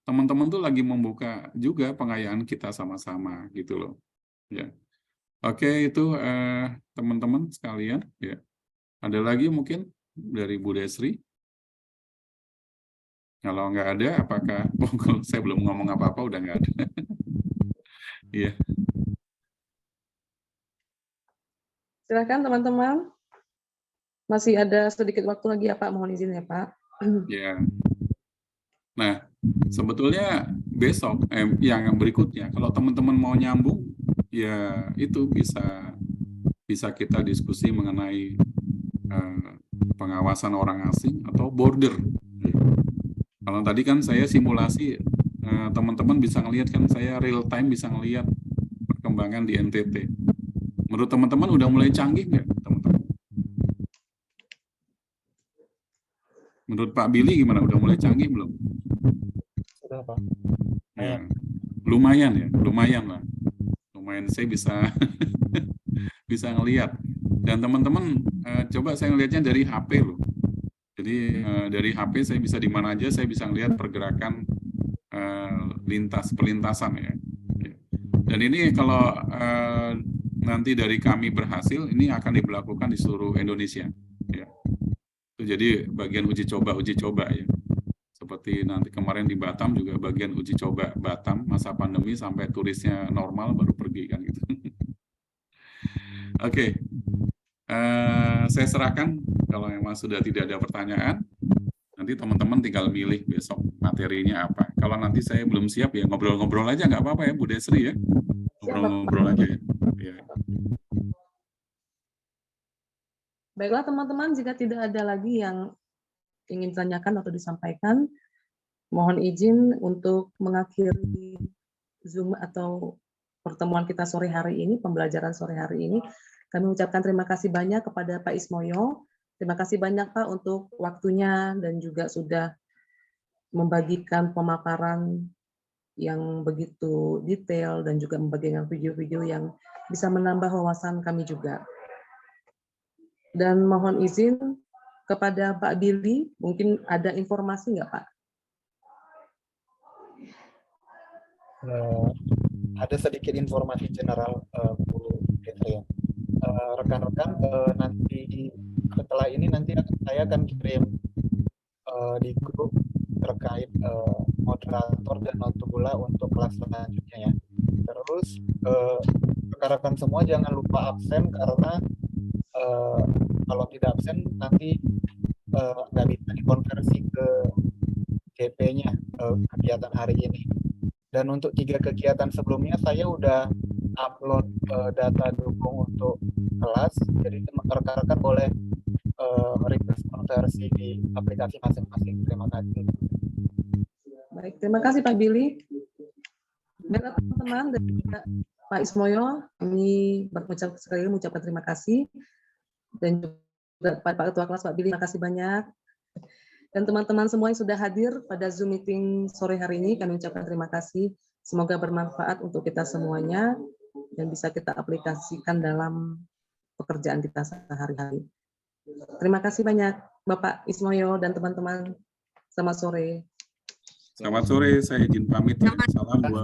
teman-teman tuh lagi membuka juga pengayaan kita sama-sama gitu loh. Ya. Oke, itu teman-teman sekalian ya. Ada lagi mungkin dari Bu Desri? Kalau nggak ada, apakah saya belum ngomong apa-apa udah nggak ada. Iya. Silakan teman-teman. Masih ada sedikit waktu lagi ya Pak, mohon izin ya Pak. Ya. Nah, sebetulnya besok yang berikutnya kalau teman-teman mau nyambung ya itu bisa kita diskusi mengenai pengawasan orang asing atau border. Kalau tadi kan saya simulasi, teman-teman bisa ngelihat kan saya real time bisa ngelihat perkembangan di NTT. Menurut teman-teman udah mulai canggih nggak, teman-teman? Menurut Pak Billy gimana? Udah mulai canggih belum? Sudah, Pak. Ya, lumayan lah. Lumayan saya bisa bisa ngelihat. Dan teman-teman coba saya ngelihatnya dari HP loh. Jadi dari HP saya bisa di mana aja saya bisa ngelihat pergerakan perlintasan ya. Dan ini kalau nanti dari kami berhasil, ini akan diberlakukan di seluruh Indonesia. Ya. Jadi bagian uji coba ya. Seperti nanti kemarin di Batam juga bagian uji coba Batam masa pandemi sampai turisnya normal baru pergi kan gitu. Oke. Saya serahkan kalau memang sudah tidak ada pertanyaan. Nanti teman-teman tinggal milih besok materinya apa. Kalau nanti saya belum siap ya ngobrol-ngobrol aja nggak apa-apa ya Bu Desri ya. Ngobrol-ngobrol aja ya. Baiklah teman-teman, jika tidak ada lagi yang ingin ditanyakan atau disampaikan, mohon izin untuk mengakhiri Zoom atau pertemuan kita sore hari ini, pembelajaran sore hari ini. Kami ucapkan terima kasih banyak kepada Pak Ismoyo. Terima kasih banyak Pak untuk waktunya dan juga sudah membagikan pemaparan yang begitu detail dan juga membagikan video-video yang bisa menambah wawasan kami juga. Dan mohon izin kepada Pak Billy, mungkin ada informasi nggak Pak? Ada sedikit informasi general Bu Desri ya. Rekan-rekan nanti setelah ini nanti saya akan kirim di grup terkait moderator dan notula untuk kelas selanjutnya ya. Terus rekan-rekan semua jangan lupa absen karena kalau tidak absen nanti nggak bisa dikonversi ke GP-nya kegiatan hari ini. Dan untuk 3 kegiatan sebelumnya saya udah upload data dukung untuk kelas, jadi rekan-rekan boleh request konversi di aplikasi masing-masing. Terima kasih. Baik, terima kasih Pak Billy. Baiklah teman-teman dan juga Pak Ismoyo, kami sekali lagi mengucapkan terima kasih dan Pak Ketua Kelas Pak Billy, terima kasih banyak. Dan teman-teman semua yang sudah hadir pada Zoom meeting sore hari ini, kami ucapkan terima kasih. Semoga bermanfaat untuk kita semuanya dan bisa kita aplikasikan dalam pekerjaan kita sehari-hari. Terima kasih banyak Bapak Ismoyo dan teman-teman. Selamat sore. Selamat sore, saya izin pamit ya. Salam buat